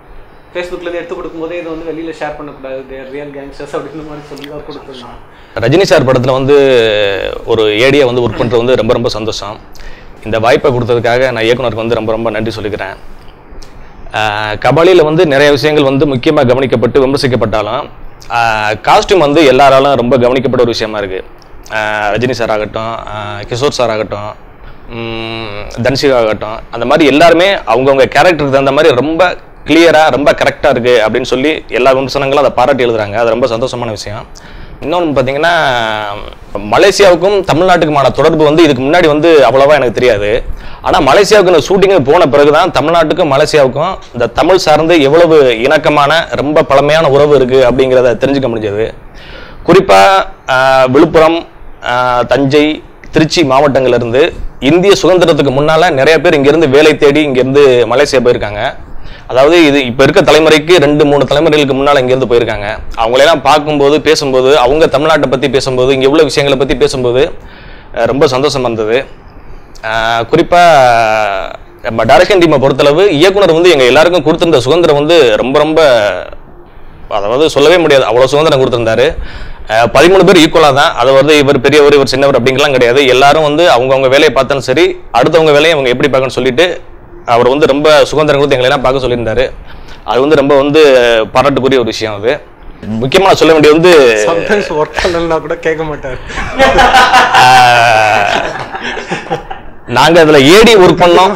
ஃபேஸ்புக்கில் எடுத்து கொடுக்கும்போதே இதை வந்து வெளியில் ஷேர் பண்ணக்கூடாது, தேர் ரியல் கேங்ஸ்டர்ஸ் அப்படின்ற மாதிரி சொல்லி தான் கொடுத்துருந்தான். ரஜினி சார் படத்தில் வந்து ஒரு ஏடியை வந்து ஒர்க் பண்ணுறது வந்து ரொம்ப ரொம்ப சந்தோஷம். இந்த வாய்ப்பை கொடுத்ததுக்காக நான் இயக்குனருக்கு வந்து ரொம்ப ரொம்ப நன்றி சொல்லிக்கிறேன். கபாலியில் வந்து நிறைய விஷயங்கள் வந்து முக்கியமாக கவனிக்கப்பட்டு விமர்சிக்கப்பட்டாலும் காஸ்டியூம் வந்து எல்லாராலும் ரொம்ப கவனிக்கப்பட்ட ஒரு விஷயமா இருக்குது. ரஜினி சார் ஆகட்டும், கிஷோர் சார் ஆகட்டும், தன்சிகா ஆகட்டும், அந்த மாதிரி எல்லாருமே அவங்கவுங்க கேரக்டருக்கு தகுந்த மாதிரி ரொம்ப கிளியராக ரொம்ப கரெக்டாக இருக்குது அப்படின்னு சொல்லி எல்லா விமர்சனங்களும் அதை பாராட்டி எழுதுறாங்க. அது ரொம்ப சந்தோஷமான விஷயம். இன்னொன்று பார்த்தீங்கன்னா, மலேசியாவுக்கும் தமிழ்நாட்டுக்குமான தொடர்பு வந்து இதுக்கு முன்னாடி வந்து அவ்வளோவா எனக்கு தெரியாது. ஆனால் மலேசியாவுக்கு இந்த ஷூட்டிங்கு போன பிறகு தான் தமிழ்நாட்டுக்கும் மலேசியாவுக்கும் இந்த தமிழ் சார்ந்து எவ்வளவு இணக்கமான ரொம்ப பழமையான உறவு இருக்குது அப்படிங்கிறத தெரிஞ்சுக்க முடிஞ்சது. குறிப்பாக விழுப்புரம், தஞ்சை, திருச்சி மாவட்டங்கள்லேருந்து இந்திய சுதந்திரத்துக்கு முன்னால் நிறைய பேர் இங்கேருந்து வேலை தேடி இங்கேருந்து மலேசியா போயிருக்காங்க. அதாவது இது இப்போ இருக்க தலைமுறைக்கு 2-3 தலைமுறைகளுக்கு முன்னால் இங்கேருந்து போயிருக்காங்க. அவங்களெல்லாம் பார்க்கும்போது, பேசும்போது, அவங்க தமிழ்நாட்டை பற்றி பேசும்போது, இங்கே உள்ள விஷயங்களை பற்றி பேசும்போது ரொம்ப சந்தோஷமாக இருந்தது. குறிப்பாக நம்ம டைரக்ஷன் டீமை பொறுத்தளவு இயக்குனர் வந்து எங்கள் எல்லாருக்கும் கொடுத்துருந்த சுதந்திரம் வந்து ரொம்ப ரொம்ப, அதாவது சொல்லவே முடியாது, அவ்வளோ சுதந்திரம் கொடுத்துருந்தாரு. 13 பேர் ஈக்குவலாக தான். அதை வந்து இவர் பெரியவர், இவர் சின்னவர் அப்படிங்கலாம் கிடையாது. எல்லாரும் வந்து அவங்கவுங்க வேலையை பார்த்தாலும் சரி, அடுத்தவங்க வேலையை அவங்க எப்படி பார்க்கணும்னு சொல்லிட்டு அவர் வந்து ரொம்ப சுதந்திரம் கொடுத்து எங்களெல்லாம் பார்க்க சொல்லியிருந்தாரு. அது வந்து ரொம்ப வந்து பாராட்டுக்குரிய ஒரு விஷயம். அது முக்கியமாக சொல்ல வேண்டியது வந்து சம்டைம்ஸ் ஒர்க் பண்ணலன்னா கூட கேட்க மாட்டார். நாங்கள் அதில் ஏடி ஒர்க் பண்ணோம்.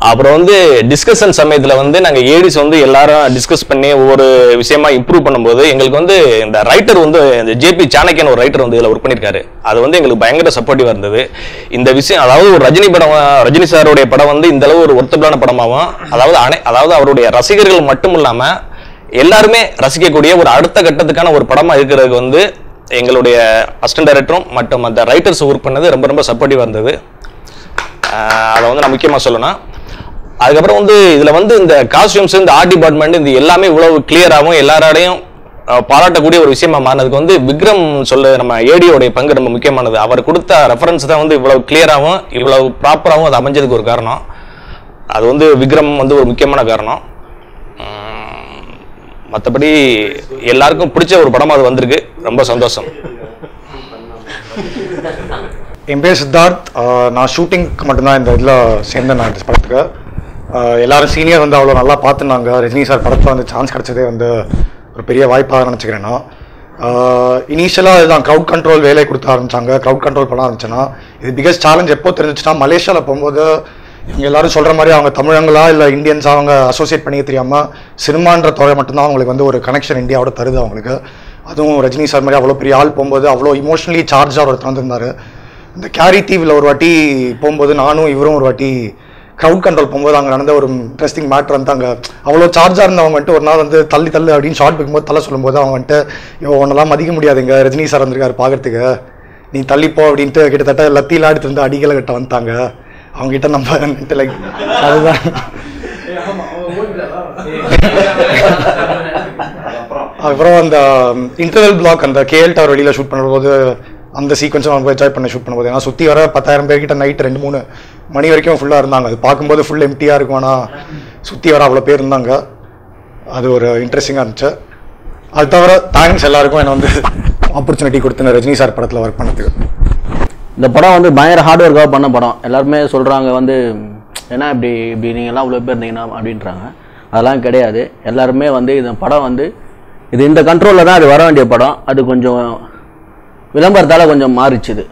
அப்புறம் வந்து டிஸ்கஷன் சமயத்தில் வந்து நாங்கள் ஏடிஸ் வந்து எல்லாரும் டிஸ்கஸ் பண்ணி ஒவ்வொரு விஷயமா இம்ப்ரூவ் பண்ணும்போது எங்களுக்கு வந்து இந்த ரைட்டர் வந்து இந்த ஜேபி சாணக்கியன் ஒரு ரைட்டர் வந்து இதில் ஒர்க் பண்ணியிருக்காரு. அது வந்து எங்களுக்கு பயங்கர சப்போர்ட்டிவாக இருந்தது. இந்த விஷயம், அதாவது ஒரு ரஜினி சாருடைய படம் வந்து இந்த அளவு ஒரு ஒர்த்தபிளான படமாகவும், அதாவது அவருடைய ரசிகர்கள் மட்டும் இல்லாமல் எல்லாருமே ரசிக்கக்கூடிய ஒரு அடுத்த கட்டத்துக்கான ஒரு படமாக இருக்கிறதுக்கு வந்து எங்களுடைய அசிஸ்டன்ட் டைரக்டரும் மற்றும் அந்த ரைட்டர்ஸ் ஒர்க் பண்ணது ரொம்ப ரொம்ப சப்போர்ட்டிவாக இருந்தது. அதை வந்து நான் முக்கியமாக சொல்லணும். அதுக்கப்புறம் வந்து இதில் வந்து இந்த காஸ்டியூம்ஸ், இந்த ஆர்ட் டிபார்ட்மெண்ட், இது எல்லாமே இவ்வளவு கிளியராகவும் எல்லாரோடையும் பாராட்டக்கூடிய ஒரு விஷயமா மாறினதுக்கு வந்து விக்ரம் நம்ம ஏடியோடைய பங்கு ரொம்ப முக்கியமானது. அவர் கொடுத்த ரெஃபரன்ஸ் தான் வந்து இவ்வளவு கிளியராகவும் இவ்வளவு ப்ராப்பராகவும் அது அமைஞ்சதுக்கு ஒரு காரணம். அது வந்து விக்ரம் வந்து ஒரு முக்கியமான காரணம். மற்றபடி எல்லாருக்கும் பிடிச்ச ஒரு படமாக அது வந்திருக்கு. ரொம்ப சந்தோஷம். என் பேர் சித்தார்த். நான் ஷூட்டிங்க்கு மட்டும்தான் இந்த இதில் சேர்ந்தேன். நான் இந்த படத்துக்கு எல்லாரும் சீனியர் வந்து அவ்வளோ நல்லா பார்த்துனாங்க. ரஜினி சார் படத்தில் வந்து சான்ஸ் கிடச்சதே வந்து ஒரு பெரிய வாய்ப்பாக நினச்சிக்கிறேன் நான். இனிஷியலாக இதுதான் க்ரௌட் கண்ட்ரோல் வேலை கொடுத்த ஆரம்பித்தாங்க. க்ரௌட் கண்ட்ரோல் பண்ண ஆரம்பிச்சேன்னா இது பிகஸ்ட் சேலஞ்ச் எப்போ தெரிஞ்சிச்சுன்னா, மலேசியாவில் போகும்போது இங்கே எல்லோரும் சொல்கிற மாதிரி அவங்க தமிழங்களா இல்லை இந்தியன்ஸாக அவங்க அசோசியேட் பண்ணிக்க தெரியாமல் சினிமான்ற துறை மட்டும்தான் அவங்களுக்கு வந்து ஒரு கனெக்ஷன் இந்தியாவோட தருது அவங்களுக்கு. அதுவும் ரஜினி சார் மாதிரி அவ்வளோ பெரிய ஆள் போகும்போது அவ்வளோ இமோஷனலி சார்ஜாக அவர் தந்துருந்தார். இந்த கேரி தீவில் ஒரு வாட்டி போகும்போது நானும் இவரும் ஒரு வாட்டி க்ரௌட் கண்ட்ரோல் போகும்போது அங்கே நடந்த ஒரு இன்ட்ரெஸ்டிங் மேட்ரு வந்து அங்கே அவ்வளோ சார்ஜாக இருந்தவங்க வந்துட்டு ஒரு நாள் வந்து தள்ளு அப்படின்னு ஷார்ட் வைக்கும்போது தள்ள சொல்லும்போது அவங்க வந்துட்டு ஒன்றெல்லாம் மதிக்க முடியாதுங்க, ரஜினி சார் வந்திருக்காரு பார்க்கறதுக்கு, நீ தள்ளிப்போ அப்படின்ட்டு கிட்டத்தட்ட லத்திலாம் எடுத்து வந்து அடிகளை கிட்ட வந்துட்டாங்க. அவங்ககிட்ட நம்ம லைக் அதுதான். அதுக்கப்புறம் அந்த இன்டர்வல் பிளாக் அந்த கேஎல் டவர் வெளியில் ஷூட் பண்ணும்போது அந்த சீக்வன்ஸும் நம்ம என்ஜாய் பண்ண ஷூட் பண்ணும்போது, ஏன்னா சுற்றி வர 10,000 பேர்கிட்ட நைட் 2-3 மணி வரைக்கும் ஃபுல்லாக இருந்தாங்க. அது பார்க்கும்போது ஃபுல் எம்டியாக இருக்கும், ஆனால் சுற்றி வர அவ்வளோ பேர் இருந்தாங்க. அது ஒரு இன்ட்ரெஸ்டிங்காக இருந்துச்சு. அது தவிர தேங்க்ஸ் எல்லாருக்கும் என்னை வந்து ஆப்பர்ச்சுனிட்டி கொடுத்துங்க ரஜினி சார் படத்தில் ஒர்க் பண்ணதுக்கு. இந்த படம் வந்து பயங்கர ஹார்ட் ஒர்க்காக பண்ண படம். எல்லாருமே சொல்கிறாங்க வந்து ஏன்னா இப்படி நீங்கள்லாம் அவ்வளோ பேர் இருந்தீங்கன்னா அப்படின்றாங்க. அதெல்லாம் கிடையாது. எல்லாருமே வந்து இந்த படம் வந்து இது இந்த கண்ட்ரோலில் தான் அது வர வேண்டிய படம். அது கொஞ்சம் விளம்பரத்தால் கொஞ்சம் மாறிச்சுது.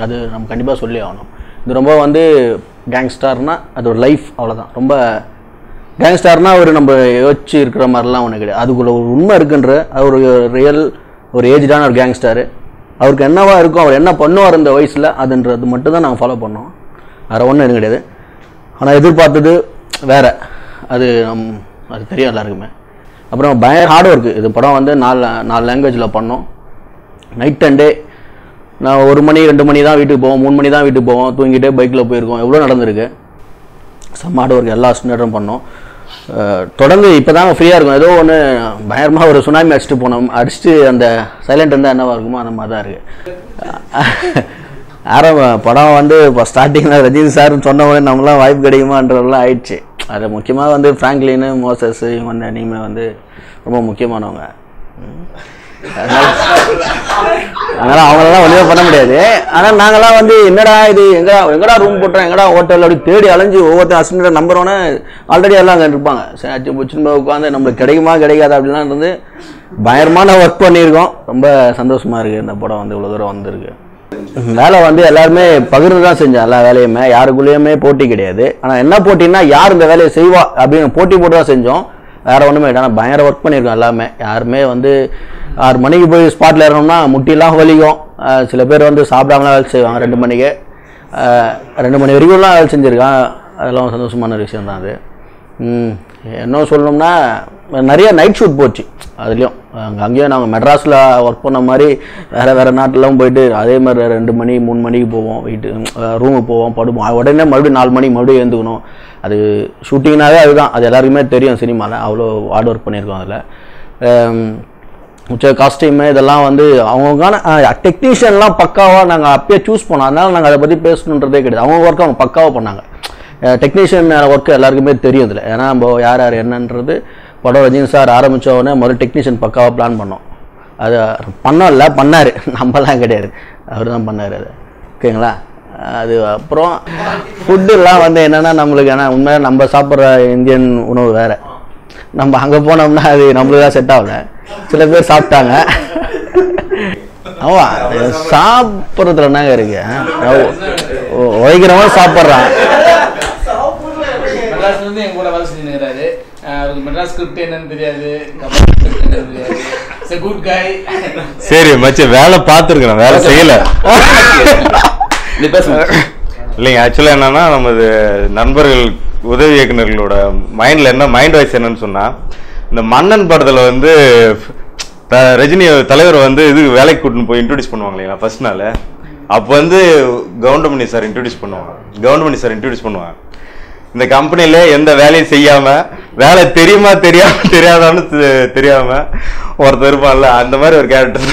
அது நம்ம கண்டிப்பாக சொல்லி ஆகணும். இது ரொம்ப வந்து கேங்ஸ்டார்னா அது ஒரு லைஃப், அவ்வளோதான். ரொம்ப கேங்ஸ்டார்னால் ஒரு நம்ம யோசிச்சு இருக்கிற மாதிரிலாம் ஒன்று கிடையாது. அதுக்குள்ள ஒரு உண்மை இருக்குன்ற அது ஒரு ரியல் ஒரு ஏஜ்டான ஒரு கேங்ஸ்டாரு. அவருக்கு என்னவா இருக்கும், அவர் என்ன பண்ணுவார் இந்த வயசில், அதுன்றது மட்டும் தான் நாங்கள் ஃபாலோ பண்ணோம். வேறு ஒன்றும் எதுவும் கிடையாது. ஆனால் எதிர்பார்த்தது வேறு, அது அது தெரியும் எல்லாருக்குமே. அப்புறம் பயங்கர ஹார்ட் ஒர்க்கு. இது படம் வந்து 4 லாங்குவேஜில் பண்ணோம். நைட் அண்ட் டே. நான் 1 மணி 2 மணி தான் வீட்டுக்கு போவோம், 3 மணி தான் வீட்டுக்கு போவோம், தூங்கிட்டே பைக்கில் போயிருக்கோம். எவ்வளோ நடந்திருக்கு. செம்ம ஹார்ட் ஒர்க் எல்லா ஸ்டூடெண்ட்டும் பண்ணோம். தொடர்ந்து இப்போ தான் ஃப்ரீயாக இருக்கும். ஏதோ ஒன்று பயங்கரமாக ஒரு சுனாமி அடிச்சுட்டு அந்த சைலண்ட் இருந்தால் என்னவா இருக்குமோ அந்த மாதிரி தான் இருக்குது. படம் வந்து இப்போ ஸ்டார்டிங்கில் ரஜினி சார்னு சொன்ன உடனே நம்மளாம் வாய்ப்பு கிடைக்குமான்றதெல்லாம் ஆயிடுச்சு. அது முக்கியமாக வந்து ஃப்ராங்க்லின்னு மோசஸ் இவங்க வந்து இனிமே வந்து ரொம்ப முக்கியமானவங்க. அதனால் அவங்களெல்லாம் ஒன்றுமே பண்ண முடியாது. ஆனால் நாங்கள்லாம் வந்து என்னடா இது எங்கடா ரூம் போட்டோம், எங்கடா ஹோட்டல் அப்படி தேடி அலைஞ்சு ஒவ்வொருத்தர் அசிஸ்டன்ட் நம்புறோன்னே ஆல்ரெடி எல்லாம் அங்கே இருப்பாங்க. சரி அச்சு புச்சுன்னு உட்காந்து நம்மளுக்கு கிடைக்குமா கிடைக்காது அப்படிலாம் இருந்து பயங்கரமான ஒர்க் பண்ணியிருக்கோம். ரொம்ப சந்தோஷமாக இருக்குது இந்த படம் வந்து இவ்வளோ தூரம் வந்திருக்கு. வேலை வந்து எல்லாருமே பகிர்ந்து தான் செஞ்சோம். எல்லா வேலையுமே யாருக்குள்ளேயுமே போட்டி கிடையாது. ஆனால் என்ன போட்டின்னா யார் இந்த வேலையை செய்வா அப்படின்னு போட்டி போட்டு தான் செஞ்சோம். வேறு ஒன்றுமே இல்லை. ஆனால் பயங்கர ஒர்க் பண்ணியிருக்கோம் எல்லாமே. யாருமே வந்து 6 மணிக்கு போய் ஸ்பாட்டில் இறங்கணும்னா முட்டிலாம் வலிக்கும். சில பேர் வந்து சாப்பிடாமலாம் வேலை செய்வாங்க. 2 மணிக்கு 2 மணி வரைக்கும்லாம் வேலை செஞ்சுருக்கான். அதெல்லாம் சந்தோஷமான ஒரு விஷயம் தான் அது. என்ன சொல்லணும்னா நிறைய நைட் ஷூட் போச்சு. அதுலேயும் அங்கேயும் நாங்கள் மெட்ராஸில் ஒர்க் பண்ண மாதிரி வேறு நாட்டிலாம் போயிட்டு அதே மாதிரி 2 மணி 3 மணிக்கு போவோம். ரூமுக்கு போவோம், படுப்போம். உடனே மறுபடியும் 4 மணிக்கு மறுபடியும் எழுந்துக்கணும். அது ஷூட்டிங்னாவே அதுதான். அது எல்லாருக்குமே தெரியும். சினிமாவில் அவ்வளோ ஹார்ட் ஒர்க் பண்ணியிருக்கோம். அதில் காஸ்டியூமு இதெல்லாம் வந்து அவங்களுக்கான டெக்னீஷியன்லாம் பக்காவாக நாங்கள் அப்பயே சூஸ் பண்ணோம். அதனால் நாங்கள் அதை பற்றி பேசணுன்றதே கிடையாது. அவங்க ஒர்க் அவங்க பக்காவாக பண்ணாங்க. டெக்னீஷியன் ஒர்க்கு எல்லாருக்குமே தெரியும் இதில். ஏன்னா நம்ம யார் என்னன்றது படம் ரஜினி சார் ஆரம்பித்த உடனே முதல்ல டெக்னீஷியன் பக்காவாக பிளான் பண்ணோம். அது பண்ணோம்ல, பண்ணார். நம்மலாம் கிடையாது, அவர் தான் பண்ணார் அது. ஓகேங்களா? அது அப்புறம் ஃபுட்டுலாம் வந்து என்னென்னா நம்மளுக்கு ஏன்னா உண்மையாக நம்ம சாப்பிட்ற இந்தியன் உணவு வேறு. நம்ம அங்கே போனோம்னா அது நம்மளுக்கு தான் செட் ஆகல. சில பேர் சாப்பிட்டாங்க. ஆமா, சாப்பிட்றதுல என்னங்க இருக்கு, உழைக்கிறவங்க சாப்பிட்றான். மெட்ராஸ்ல இருந்து எங்க கூட வேலை செஞ்சுருக்காரு. அவருக்கு மெட்ராஸ் ஸ்கிரிப்ட் என்னன்னு தெரியாது. குட் காய். சரி மச்சி, வேலை பார்த்துருக்கேன், வேலை செய்யல. இல்லைங்க, ஆக்சுவலாக என்னன்னா நமது நண்பர்கள் உதவி இயக்குநர்களோட மைண்டில் என்ன மைண்ட் வாய்ஸ் என்னன்னு சொன்னா, இந்த மன்னன் படத்தில் வந்து ரஜினி தலைவர் வந்து இது வேலைக்கு கூட்டின்னு போய் இன்ட்ரோடியூஸ் பண்ணுவாங்க இல்லைங்களா ஃபர்ஸ்ட் நாள். அப்போ வந்து கவுண்டமணி சார் இன்ட்ரோடியூஸ் பண்ணுவாங்க. இந்த கம்பெனியில எந்த வேலையும் செய்யாம, வேலை தெரியுமா தெரியாதான்னு தெரியாம ஒருத்தர் இருப்பான்ல, அந்த மாதிரி ஒரு கேரக்டர்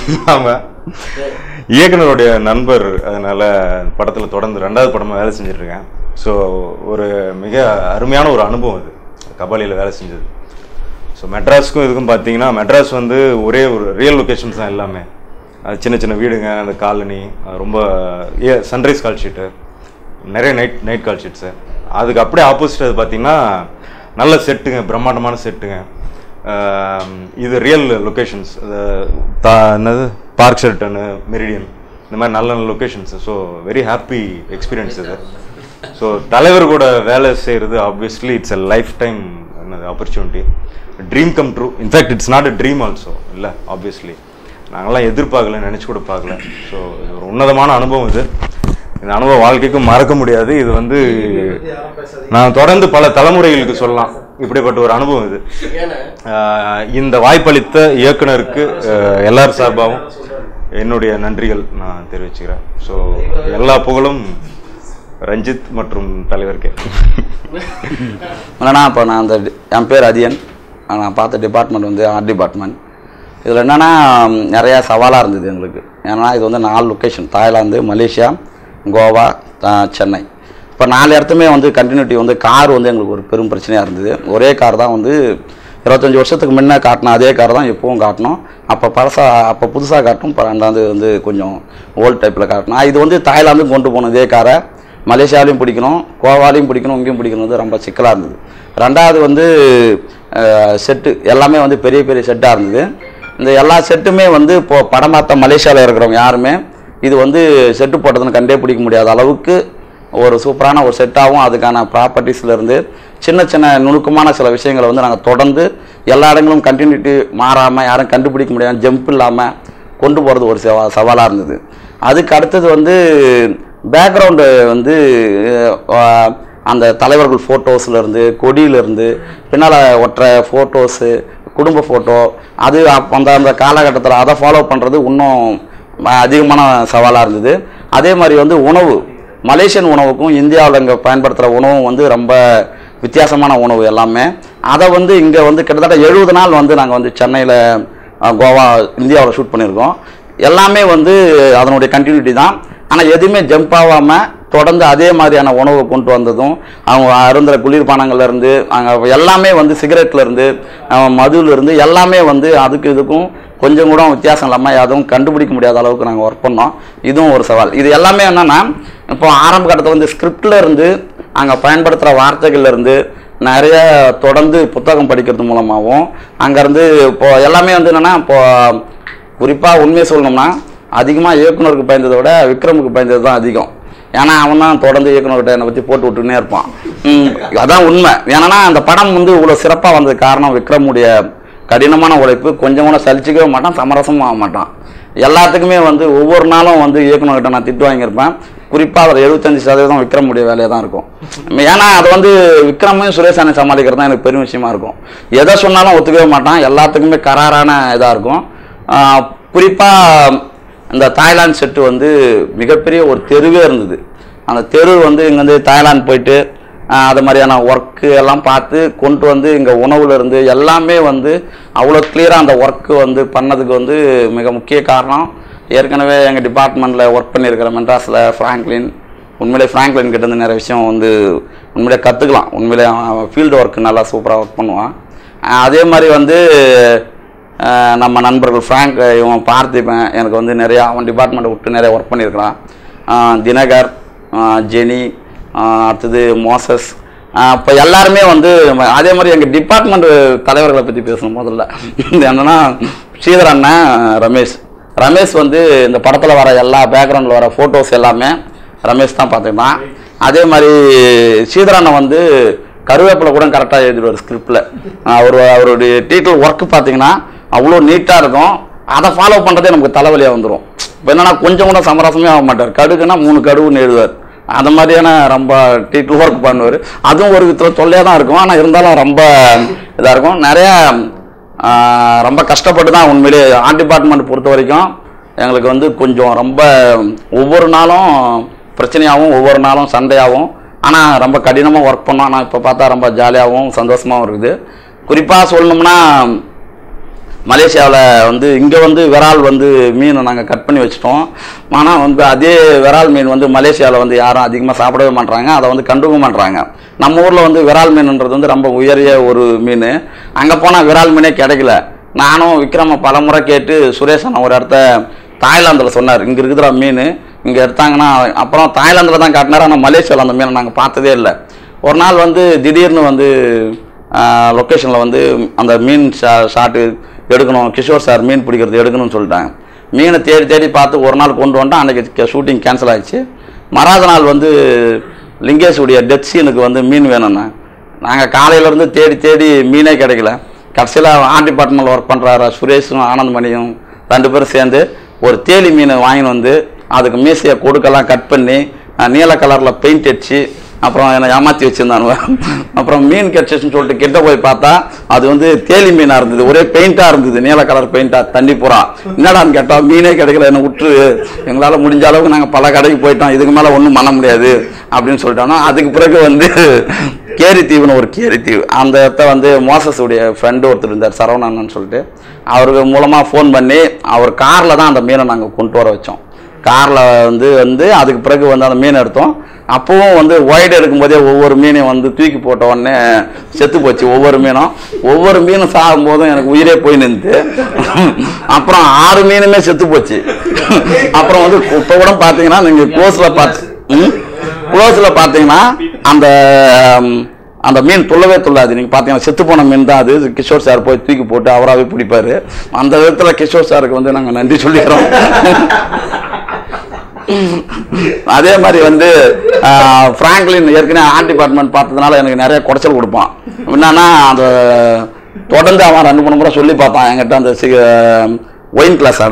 இயக்குனருடைய நண்பர். அதனால படத்துல தொடர்ந்து 2வது படமா வேலை செஞ்சுட்டு இருக்கேன். ஸோ ஒரு மிக அருமையான ஒரு அனுபவம் அது கபாலியில் வேலை செஞ்சது. ஸோ மெட்ராஸுக்கும் இதுக்கும் பார்த்தீங்கன்னா, மெட்ராஸ் வந்து ஒரே ஒரு ரியல் லொக்கேஷன்ஸ் தான் எல்லாமே. அது சின்ன சின்ன வீடுங்க, அந்த காலனி, ரொம்ப சன்ரைஸ் கால் ஷீட்டு, நிறைய நைட் கால் ஷீட்ஸு. அதுக்கு அப்படியே ஆப்போசிட் அது பார்த்தீங்கன்னா நல்ல செட்டுங்க, பிரம்மாண்டமான செட்டுங்க. இது ரியல் லொக்கேஷன்ஸ், என்னது பார்க் ஷெல்டனு, மெரிடியன், இந்த மாதிரி நல்ல நல்ல locations. So very happy experience இது. ஸோ தலைவர் கூட வேலை செய்கிறது obviously it's a life time opportunity, dream come true. In fact it's not a dream also. இல்லை, ஆப்வியஸ்லி நாங்கள்லாம் எதிர்பார்க்கல, நினச்சி கூட பார்க்கல. ஸோ இது ஒரு உன்னதமான அனுபவம். இந்த அனுபவம் வாழ்க்கைக்கும் மறக்க முடியாது. இது வந்து நான் தொடர்ந்து பல தலைமுறைகளுக்கு சொல்லலாம், இப்படிப்பட்ட ஒரு அனுபவம் இது. இந்த வாய்ப்பளித்த இயக்குனருக்கு எல்லார் சார்பாகவும் என்னுடைய நன்றிகள் நான் தெரிவிச்சுக்கிறேன். ஸோ எல்லா புகழும் ரஞ்சித் மற்றும் தலைவருக்கே. இல்லைண்ணா, இப்போ நான் என் பேர் அதியன். நான் பார்த்த டிபார்ட்மெண்ட் வந்து ஆர்ட் டிபார்ட்மெண்ட். இதில் என்னென்னா நிறையா சவாலாக இருந்தது எங்களுக்கு. ஏன்னா இது வந்து 4 location, Thailand, Malaysia, Goa, Chennai. இப்போ 4 இடத்துமே வந்து கண்டினியூட்டி வந்து கார் வந்து எங்களுக்கு ஒரு பெரும் பிரச்சனையாக இருந்தது. ஒரே கார் தான் வந்து 25 வருஷத்துக்கு முன்னே காட்டினோம், அதே கார் தான் இப்போவும் காட்டணும். அப்போ புதுசாக காட்டணும், இப்போ 2வது வந்து கொஞ்சம் ஓல்டு டைப்பில் காட்டணும். இது வந்து தாய்லாந்தும் கொண்டு போகணும் இதே காரை, மலேசியாவிலையும் பிடிக்கணும், கோவாலையும் பிடிக்கணும், இங்கேயும் பிடிக்கணும். வந்து ரொம்ப சிக்கலாக இருந்தது. 2வது வந்து செட்டு எல்லாமே வந்து பெரிய பெரிய செட்டாக இருந்தது. இந்த எல்லா செட்டுமே வந்து இப்போது படம் பார்த்த மலேசியாவில் இருக்கிறவங்க யாருமே இது வந்து செட்டு போட்டதுன்னு கண்டே பிடிக்க முடியாத அளவுக்கு ஒரு சூப்பரான ஒரு செட்டாகவும் அதுக்கான ப்ராப்பர்ட்டிஸ்லேருந்து சின்ன சின்ன நுணுக்கமான சில விஷயங்களை வந்து நாங்கள் தொடர்ந்து எல்லா இடங்களும் கண்டினியூட்டி மாறாமல் யாரும் கண்டுபிடிக்க முடியாமல் ஜம்ப் இல்லாமல் கொண்டு போகிறது ஒரு சவாலாக இருந்தது. அதுக்கு அடுத்தது வந்து பேக்ரவுண்டு வந்து அந்த தலைவர்கள் ஃபோட்டோஸ்லேருந்து கொடியிலேருந்து பின்னால் ஒற்ற ஃபோட்டோஸு குடும்ப ஃபோட்டோ அது அந்த காலகட்டத்தில் அதை ஃபாலோ பண்ணுறது இன்னும் அதிகமான சவாலாக இருந்தது. அதே மாதிரி வந்து உணவு, மலேசியன் உணவுக்கும் இந்தியாவில் இங்கே பயன்படுத்துகிற உணவும் வந்து ரொம்ப வித்தியாசமான உணவு எல்லாமே. அதை வந்து இங்கே வந்து கிட்டத்தட்ட 70 நாள் வந்து நாங்கள் வந்து சென்னையில் கோவா இந்தியாவில் ஷூட் பண்ணியிருக்கோம். எல்லாமே வந்து அதனுடைய கண்டினியூட்டி தான். ஆனால் எதுவுமே ஜம்ப் ஆகாமல் தொடர்ந்து அதே மாதிரியான உணவை கொண்டு வந்ததும் அவங்க அருந்துற குளிர்பானங்கள்லேருந்து அங்கே எல்லாமே வந்து சிகரெட்லேருந்து மதுவிலேருந்து எல்லாமே வந்து அதுக்கு இதுக்கும் கொஞ்சம் கூட வித்தியாசம் இல்லாமல் எதுவும் கண்டுபிடிக்க முடியாத அளவுக்கு நாங்கள் ஒர்க் பண்ணோம். இதுவும் ஒரு சவால். இது எல்லாமே என்னென்னா இப்போ ஆரம்ப கட்டத்தில் வந்து ஸ்கிரிப்டில் இருந்து அங்கே பயன்படுத்துகிற வார்த்தைகள்லேருந்து நிறைய தொடர்ந்து புத்தகம் படிக்கிறது மூலமாகவும் அங்கேருந்து இப்போது எல்லாமே வந்து என்னென்னா இப்போது குறிப்பாக உண்மையை சொல்லணும்னா அதிகமாக இயக்குனருக்கு பயந்ததை விட விக்ரமுக்கு பயந்தது தான் அதிகம். ஏன்னா அவன் தான் தொடர்ந்து இயக்குனர்கிட்ட என்னை பற்றி போட்டு விட்டுன்னே இருப்பான். அதான் உண்மை. ஏன்னா அந்த படம் வந்து இவ்வளோ சிறப்பாக வந்தது காரணம் விக்ரமுடைய கடினமான உழைப்பு. கொஞ்சம் கூட சலிச்சிக்கவே மாட்டான், சமரசமும் ஆக மாட்டான். எல்லாத்துக்குமே வந்து ஒவ்வொரு நாளும் வந்து இயக்குனர்கிட்ட நான் திட்டு வாங்கியிருப்பேன். குறிப்பாக ஒரு 75% விக்ரமுடைய வேலையாக தான் இருக்கும். ஏன்னா அது வந்து விக்ரமையும் சுரேஷானை சமாளிக்கிறது தான் எனக்கு பெரிய விஷயமா இருக்கும். எதை சொன்னாலும் ஒத்துக்கவே மாட்டான், எல்லாத்துக்குமே கராரான இதாக இருக்கும். குறிப்பாக இந்த தாய்லாந்து செட்டு வந்து மிகப்பெரிய ஒரு தெருவே இருந்தது. அந்த தெரு வந்து இங்கேருந்து தாய்லாந்து போயிட்டு அது மாதிரியான ஒர்க்கு எல்லாம் பார்த்து கொண்டு வந்து இங்கே உணவுலேருந்து எல்லாமே வந்து அவ்வளோ கிளியராக அந்த ஒர்க்கு வந்து பண்ணதுக்கு வந்து மிக முக்கிய காரணம் ஏற்கனவே எங்கள் டிபார்ட்மெண்ட்டில் ஒர்க் பண்ணியிருக்கிற மெட்ராஸில் ஃப்ராங்க்லின். உண்மையிலே ஃப்ராங்க்லின் கிட்டேருந்து நிறைய விஷயம் வந்து உண்மையிலே கற்றுக்கலாம். உண்மையிலே ஃபீல்டு ஒர்க்கு நல்லா சூப்பராக ஒர்க் பண்ணுவான். அதே மாதிரி வந்து நம்ம நண்பர்கள் ஃப்ராங்க் இவன் பார்த்திபன் எனக்கு வந்து நிறையா அவன் டிபார்ட்மெண்ட்டை விட்டு நிறைய ஒர்க் பண்ணியிருக்கிறான். தினகர், ஜெனி, அடுத்தது மோசஸ், இப்போ எல்லாருமே வந்து அதே மாதிரி எங்கள் டிபார்ட்மெண்ட் தலைவர்களை பற்றி பேசணும். முதல்ல என்னென்னா ஸ்ரீதர் அண்ணன், ரமேஷ் வந்து இந்த படத்தில் வர எல்லா பேக்ரவுண்டில் வர ஃபோட்டோஸ் எல்லாமே ரமேஷ் தான் பார்த்துக்கிட்டான். அதே மாதிரி ஸ்ரீதர் அண்ணன் வந்து கருவேப்பிலை கூட கரெக்டாக எழுதிடுவார் ஸ்கிரிப்டில். அவருடைய டீட்டெயில் ஒர்க்கு பார்த்தீங்கன்னா அவ்வளோ நீட்டாக இருக்கும். அதை ஃபாலோ பண்ணுறதே நமக்கு தலைவலியாக வந்துடும். இப்போ என்னென்னா கொஞ்சம் கூட சமரசமே ஆக மாட்டார். கடுகுன்னா 3 கடுகுன்னு எழுதுவார். அந்த மாதிரியான ரொம்ப டீட்டெயில் ஒர்க் பண்ணுவார். அதுவும் ஒரு விதத்தில் தொல்லையாக தான் இருக்கும். ஆனால் இருந்தாலும் ரொம்ப இதாக இருக்கும். நிறையா ரொம்ப கஷ்டப்பட்டு தான் உண்மையிலே ஆர்ட் டிபார்ட்மெண்ட் பொறுத்த வரைக்கும் எங்களுக்கு வந்து கொஞ்சம் ரொம்ப ஒவ்வொரு நாளும் பிரச்சனையாகவும் ஒவ்வொரு நாளும் சண்டையாகவும் ஆனால் ரொம்ப கடினமாக ஒர்க் பண்ணோம். ஆனால் இப்போ பார்த்தா ரொம்ப ஜாலியாகவும் சந்தோஷமாகவும் இருக்குது. குறிப்பாக சொல்லணும்னா மலேசியாவில் வந்து இங்கே வந்து விரால் வந்து மீனை நாங்கள் கட் பண்ணி வச்சிட்டோம். ஆனால் வந்து அதே விரால் மீன் வந்து மலேசியாவில் வந்து யாரும் அதிகமாக சாப்பிடவே மாட்டுறாங்க, அதை வந்து கண்டுக்க மாட்டுறாங்க. நம்ம ஊரில் வந்து விரால் மீன்ன்றது வந்து ரொம்ப உயரிய ஒரு மீன். அங்கே போனால் விரால் மீனே கிடைக்கல. நானும் விக்ரம பல முறை கேட்டு சுரேஷன் ஒரு இடத்த தாய்லாந்தில் சொன்னார், இங்கே இருக்குதுற மீன் இங்கே எடுத்தாங்கன்னா. அப்புறம் தாய்லாந்தில் தான் காட்டினார். ஆனால் மலேசியாவில் அந்த மீனை நாங்கள் பார்த்ததே இல்லை. ஒரு நாள் வந்து திடீர்னு வந்து லொக்கேஷனில் வந்து அந்த மீன் ஷாட்டு எடுக்கணும், கிஷோர் சார் மீன் பிடிக்கிறது எடுக்கணும்னு சொல்லிட்டாங்க. மீனை தேடி தேடி பார்த்து ஒரு நாள் கொண்டு வந்துட்டோம். அன்றைக்கி ஷூட்டிங் கேன்சல் ஆகிடுச்சு. மறாத நாள் வந்து லிங்கேஷுடைய டெத் சீனுக்கு வந்து மீன் வேணும்னா நாங்கள் காலையிலேருந்து தேடி தேடி மீனே கிடைக்கல. கடைசியில் ஆர்ட் டிபார்ட்மெண்ட்டில் ஒர்க் பண்ணுறாரு சுரேஷும் ஆனந்தமணியும் 2 பேரும் சேர்ந்து ஒரு தேலி மீனை வாங்கின்னு வந்து அதுக்கு மீசையை கொடுக்கெல்லாம் கட் பண்ணி நீல கலரில் பெயிண்ட் அடிச்சு அப்புறம் என்னை ஏமாற்றி வச்சுருந்தானுவ. அப்புறம் மீன் கிடச்சிச்சுன்னு சொல்லிட்டு கிட்ட போய் பார்த்தா அது வந்து தேலி மீனாக இருந்தது. ஒரே பெயிண்ட்டாக இருந்தது, நீல கலர் பெயிண்ட்டாக. தண்ணி பூரா என்னடான்னு கேட்டால் மீனே கிடைக்கல, என்னை விட்டுரு, எங்களால் முடிஞ்ச அளவுக்கு நாங்கள் பல கடைக்கு போயிட்டோம், இதுக்கு மேலே ஒன்றும் பண்ண முடியாது அப்படின்னு சொல்லிட்டோன்னா அதுக்கு பிறகு வந்து கேரித்தீவுன்னு ஒரு கேரித்தீவு அந்த இடத்த வந்து மோசஸுடைய ஃப்ரெண்டு ஒருத்தர் இருந்தார் சரவணன்னு சொல்லிட்டு, அவருக்கு மூலமாக ஃபோன் பண்ணி அவர் காரில் தான் அந்த மீனை நாங்கள் கொண்டு வர வச்சோம். காரில் வந்து அதுக்கு பிறகு வந்து அந்த மீன் எடுத்தோம். அப்போவும் வந்து ஒயிட் எடுக்கும்போதே ஒவ்வொரு மீனையும் வந்து தூக்கி போட்ட உடனே செத்து போச்சு. ஒவ்வொரு மீனும் சாகும் போதும் எனக்கு உயிரே போய் நின்று அப்புறம் 6 மீனுமே செத்து போச்சு. அப்புறம் வந்து இப்போ கூட பார்த்தீங்கன்னா நீங்கள் க்ளோஸில் பார்த்தீங்கன்னா அந்த மீன் துள்ளவே துள்ளாது. நீங்கள் பார்த்தீங்கன்னா செத்து போன மீன் தான் அது. கிஷோர் சார் போய் தூக்கி போட்டு அவராகவே பிடிப்பார். அந்த விதத்தில் கிஷோர் சாருக்கு வந்து நாங்கள் நன்றி சொல்லிக்கிறோம். அதே மாதிரி வந்து ஃப்ராங்க்லின் ஏற்கனவே ஆர்ட் டிபார்ட்மெண்ட் பார்த்ததுனால எனக்கு நிறைய குடைச்சல் கொடுப்பான். என்னன்னா அந்த தொடர்ந்து அவன் 2-3 முறை சொல்லி பார்த்தான் என்கிட்ட அந்த ஒயின் கிளாஸ்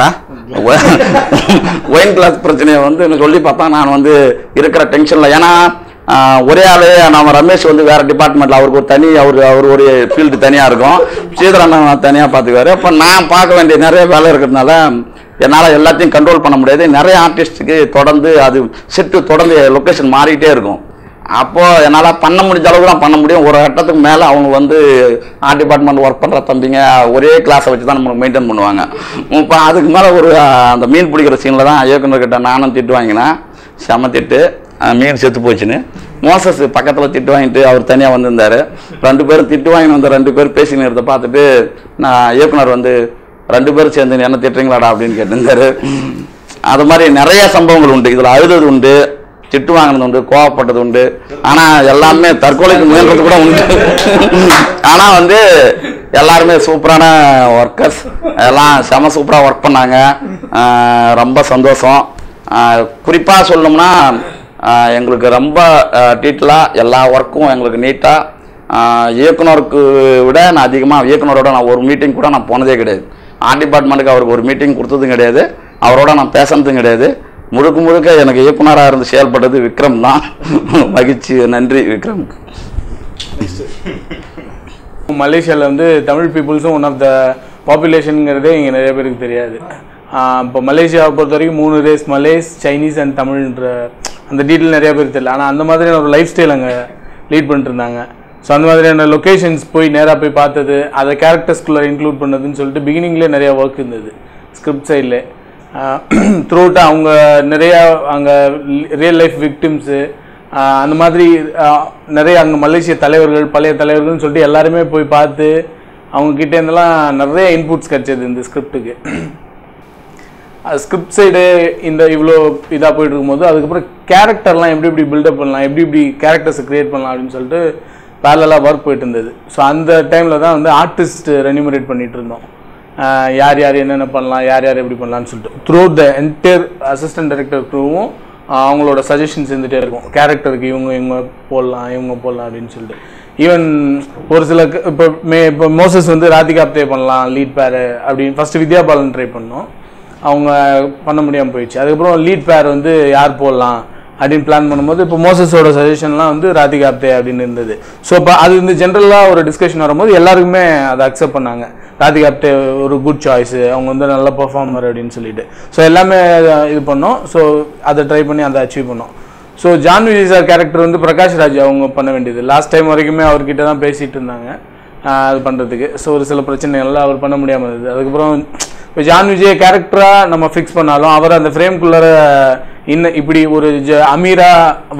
ஒயின் கிளாஸ் பிரச்சனையை வந்து சொல்லி பார்த்தா நான் வந்து இருக்கிற டென்ஷனில், ஏன்னா ஒரே ஆளு நம்ம ரமேஷ் வந்து வேற டிபார்ட்மெண்ட்ல அவருக்கு ஒரு தனி அவர் ஒரு ஃபீல்டு தனியாக இருக்கும், ஸ்ரீதரன் தனியாக பார்த்துக்குவாரு. அப்போ நான் பார்க்க வேண்டிய நிறைய வேலை இருக்கிறதுனால என்னால் எல்லாத்தையும் கண்ட்ரோல் பண்ண முடியாது. நிறைய ஆர்டிஸ்ட்டுக்கு தொடர்ந்து அது செட்டு தொடர்ந்து லொக்கேஷன் மாறிக்கிட்டே இருக்கும். அப்போது என்னால் பண்ண முடிஞ்ச அளவுக்கு தான் பண்ண முடியும். ஒரு கட்டத்துக்கு மேலே அவங்க வந்து ஆர்ட் டிபார்ட்மெண்ட் ஒர்க் பண்ணுற தம்பிங்க ஒரே கிளாஸை வச்சு தான் நம்மளுக்கு மெயின்டைன் பண்ணுவாங்க. இப்போ அதுக்கு மேலே ஒரு அந்த மீன் பிடிக்கிற சீனில் தான் இயக்குனர்கிட்ட நானும் திட்டு வாங்கினேன், செம திட்டு, மீன் செத்து போச்சுன்னு. மோசஸ் பக்கத்தில் திட்டு வாங்கிட்டு அவர் தனியாக வந்திருந்தார். 2 பேரும் திட்டு வாங்கி வந்த 2 பேர் பேசினதை பார்த்துட்டு நான் இயக்குனர் வந்து 2 பேரும் சேர்ந்து என்ன திட்டுறீங்களாடா அப்படின்னு கேட்டிருந்தாரு. அது மாதிரி நிறைய சம்பவங்கள் உண்டு. இதில் அழுதது உண்டு, திட்டு வாங்கினது உண்டு, கோவப்பட்டது உண்டு. ஆனால் எல்லாமே தற்கொலைக்கு முயன்றது கூட உண்டு. ஆனால் வந்து எல்லாருமே சூப்பரான ஒர்க்கர்ஸ், எல்லாம் செம சூப்பராக ஒர்க் பண்ணாங்க. ரொம்ப சந்தோஷம். குறிப்பாக சொல்லணும்னா எங்களுக்கு ரொம்ப டீட்டெயிலாக எல்லா ஒர்க்கும் எங்களுக்கு நீட்டாக, இயக்குனருக்கு விட நான் அதிகமாக இயக்குனரோட நான் ஒரு மீட்டிங் கூட நான் போனதே கிடையாது. ஆர்ட் டிபார்ட்மெண்ட்டுக்கு அவருக்கு ஒரு மீட்டிங் கொடுத்ததும் கிடையாது, அவரோட நான் பேசுனதும் கிடையாது. முழுக்க முழுக்க எனக்கு இயக்குனராக இருந்து செயல்பட்டது விக்ரம் தான். மகிழ்ச்சி, நன்றி விக்ரமுக்கு. மலேசியாவில் வந்து தமிழ் பீப்புள்ஸும் ஒன் ஆஃப் த பாப்புலேஷனுங்கிறதே இங்கே நிறைய பேருக்கு தெரியாது. இப்போ மலேசியாவை பொறுத்த வரைக்கும் 3 ரேஸ், மலேஸ், சைனீஸ் அண்ட் தமிழ்ன்ற அந்த டீட்டெயில் நிறைய பேருக்கு தெரியல. ஆனால் அந்த மாதிரியான ஒரு லைஃப் ஸ்டைல் அங்கே லீட் பண்ணிட்டு இருந்தாங்க. ஸோ அந்த மாதிரியான லொக்கேஷன்ஸ் போய் நேராக போய் பார்த்தது, அதை கேரக்டர்ஸ்குள்ளே இன்க்ளூட் பண்ணதுன்னு சொல்லிட்டு பிகினிங்லேயே நிறையா ஒர்க் இருந்தது ஸ்கிரிப்ட் சைடில். த்ரூ அவுட்டாக அவங்க நிறையா அங்கே ரியல் லைஃப் விக்டிம்ஸு அந்த மாதிரி நிறைய அங்கே மலேசிய தலைவர்கள், பழைய தலைவர்கள்னு சொல்லிட்டு எல்லாருமே போய் பார்த்து அவங்கக்கிட்ட இருந்தெல்லாம் நிறைய இன்புட்ஸ் கிடச்சிது இந்த ஸ்கிரிப்டுக்கு. ஸ்கிரிப்ட் சைடு இந்த இவ்வளோ இதாக போயிட்டு இருக்கும்போது அதுக்கப்புறம் கேரக்டர்லாம் எப்படி எப்படி பில்டப் பண்ணலாம், எப்படி எப்படி கேரக்டர்ஸை க்ரியேட் பண்ணலாம் அப்படின்னு சொல்லிட்டு பேரலாக ஒர்க் போயிட்டு இருந்தது. ஸோ அந்த டைமில் தான் வந்து ஆர்டிஸ்ட் ரெனிமரேட் பண்ணிகிட்டு இருந்தோம். யார் யார் என்னென்ன பண்ணலாம், யார் யார் எப்படி பண்ணலான்னு சொல்லிட்டு through the entire assistant director க்ரூவும் அவங்களோட சஜஷன்ஸ் இருந்துகிட்டே இருக்கும். கேரக்டருக்கு இவங்க போடலாம், இவங்க போடலாம் அப்படின்னு சொல்லிட்டு. ஈவன் ஒரு சில இப்போ மோசஸ் வந்து ராதிகா அப்தே பண்ணலாம் லீட் பேர் அப்படின்னு ஃபஸ்ட்டு வித்யா பாலன் ட்ரை பண்ணோம், அவங்க பண்ண முடியாமல் போயிடுச்சு. அதுக்கப்புறம் லீட் பேர் வந்து யார் போடலாம் அப்படின்னு பிளான் பண்ணும்போது இப்போ மோசஸோட சஜஷன்லாம் வந்து ராதிகா அப்தே அப்படின்னு இருந்தது. ஸோ இப்போ அது வந்து ஜென்ரலாக ஒரு டிஸ்கஷன் வரும்போது எல்லாருக்குமே அதை அக்செப்ட் பண்ணாங்க. ராதிகா அப்தே ஒரு குட் சாய்ஸு, அவங்க வந்து நல்ல பர்ஃபார்மர் அப்படின்னு சொல்லிட்டு. ஸோ எல்லாமே இது பண்ணோம். ஸோ அதை ட்ரை பண்ணி அதை அச்சீவ் பண்ணோம். So John Vijay sir character வந்து பிரகாஷ் ராஜ் அவங்க பண்ண வேண்டியது. லாஸ்ட் டைம் வரைக்குமே அவர்கிட்ட தான் பேசிகிட்டு இருந்தாங்க அது பண்ணுறதுக்கு. ஸோ ஒரு சில பிரச்சனைகள்லாம் அவர் பண்ண முடியாமல் இருந்தது. அதுக்கப்புறம் இப்போ ஜான் விஜய் கேரக்டராக நம்ம ஃபிக்ஸ் பண்ணாலும் அவர் அந்த ஃப்ரேம்குள்ளார இன்னும் இப்படி ஒரு அமீரா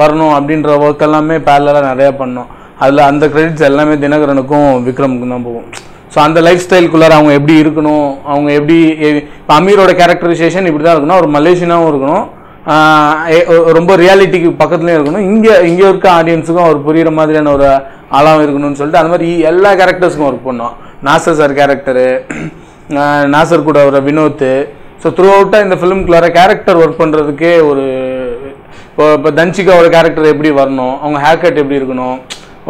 வரணும் அப்படின்ற ஒர்க் எல்லாமே பேரலாக நிறையா பண்ணோம். அதில் அந்த கிரெடிட்ஸ் எல்லாமே தினகரனுக்கும் விக்ரமுக்கும் தான் போகும். ஸோ அந்த லைஃப் ஸ்டைலுக்குள்ளார அவங்க எப்படி இருக்கணும், அவங்க எப்படி இப்போ அமீரோட கேரக்டரைசேஷன் இப்படி தான் இருக்கணும், ஒரு மலேசியனாகவும் இருக்கணும், ரொம்ப ரியாலிட்டிக்கு பக்கத்துலேயும் இருக்கணும், இங்கே இருக்க ஆடியன்ஸுக்கும் அவர் புரிகிற மாதிரியான ஒரு ஆளாகவும் இருக்கணும்னு சொல்லிட்டு அந்த மாதிரி எல்லா கேரக்டர்ஸுக்கும் ஒர்க் பண்ணோம். நாசர் சார் கேரக்டரு, நாசர் கூட ஒரு வினோத். ஸோ த்ரூ அவுட்டாக இந்த ஃபிலிம்குள்ளார கேரக்டர் ஒர்க் பண்ணுறதுக்கே ஒரு இப்போ தன்சிகாவோட கேரக்டர் எப்படி வரணும், அவங்க ஹேர் கட் எப்படி இருக்கணும்,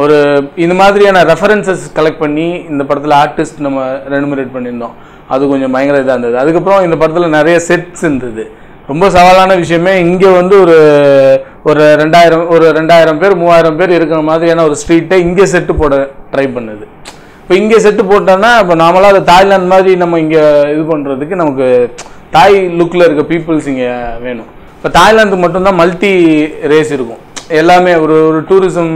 ஒரு இந்த மாதிரியான ரெஃபரன்சஸ் கலெக்ட் பண்ணி இந்த படத்தில் ஆர்டிஸ்ட் நம்ம ரெனிமரேட் பண்ணியிருந்தோம். அது கொஞ்சம் பயங்கர இதாக இருந்தது. அதுக்கப்புறம் இந்த படத்தில் நிறைய செட்ஸ் இருந்தது. ரொம்ப சவாலான விஷயமே இங்கே வந்து ஒரு 2000 பேர் 3000 பேர் இருக்கிற மாதிரியான ஒரு ஸ்ட்ரீட்டை இங்கே செட்டு போட ட்ரை பண்ணுது. இப்போ இங்கே செட்டு போட்டோன்னா இப்போ நாமளாக அதை தாய்லாந்து மாதிரி நம்ம இங்கே இது பண்ணுறதுக்கு நமக்கு தாய் லுக்கில் இருக்க பீப்புள்ஸ் இங்கே வேணும். இப்போ தாய்லாந்துக்கு மட்டும்தான் மல்டி ரேஸ் இருக்கும், எல்லாமே ஒரு டூரிசம்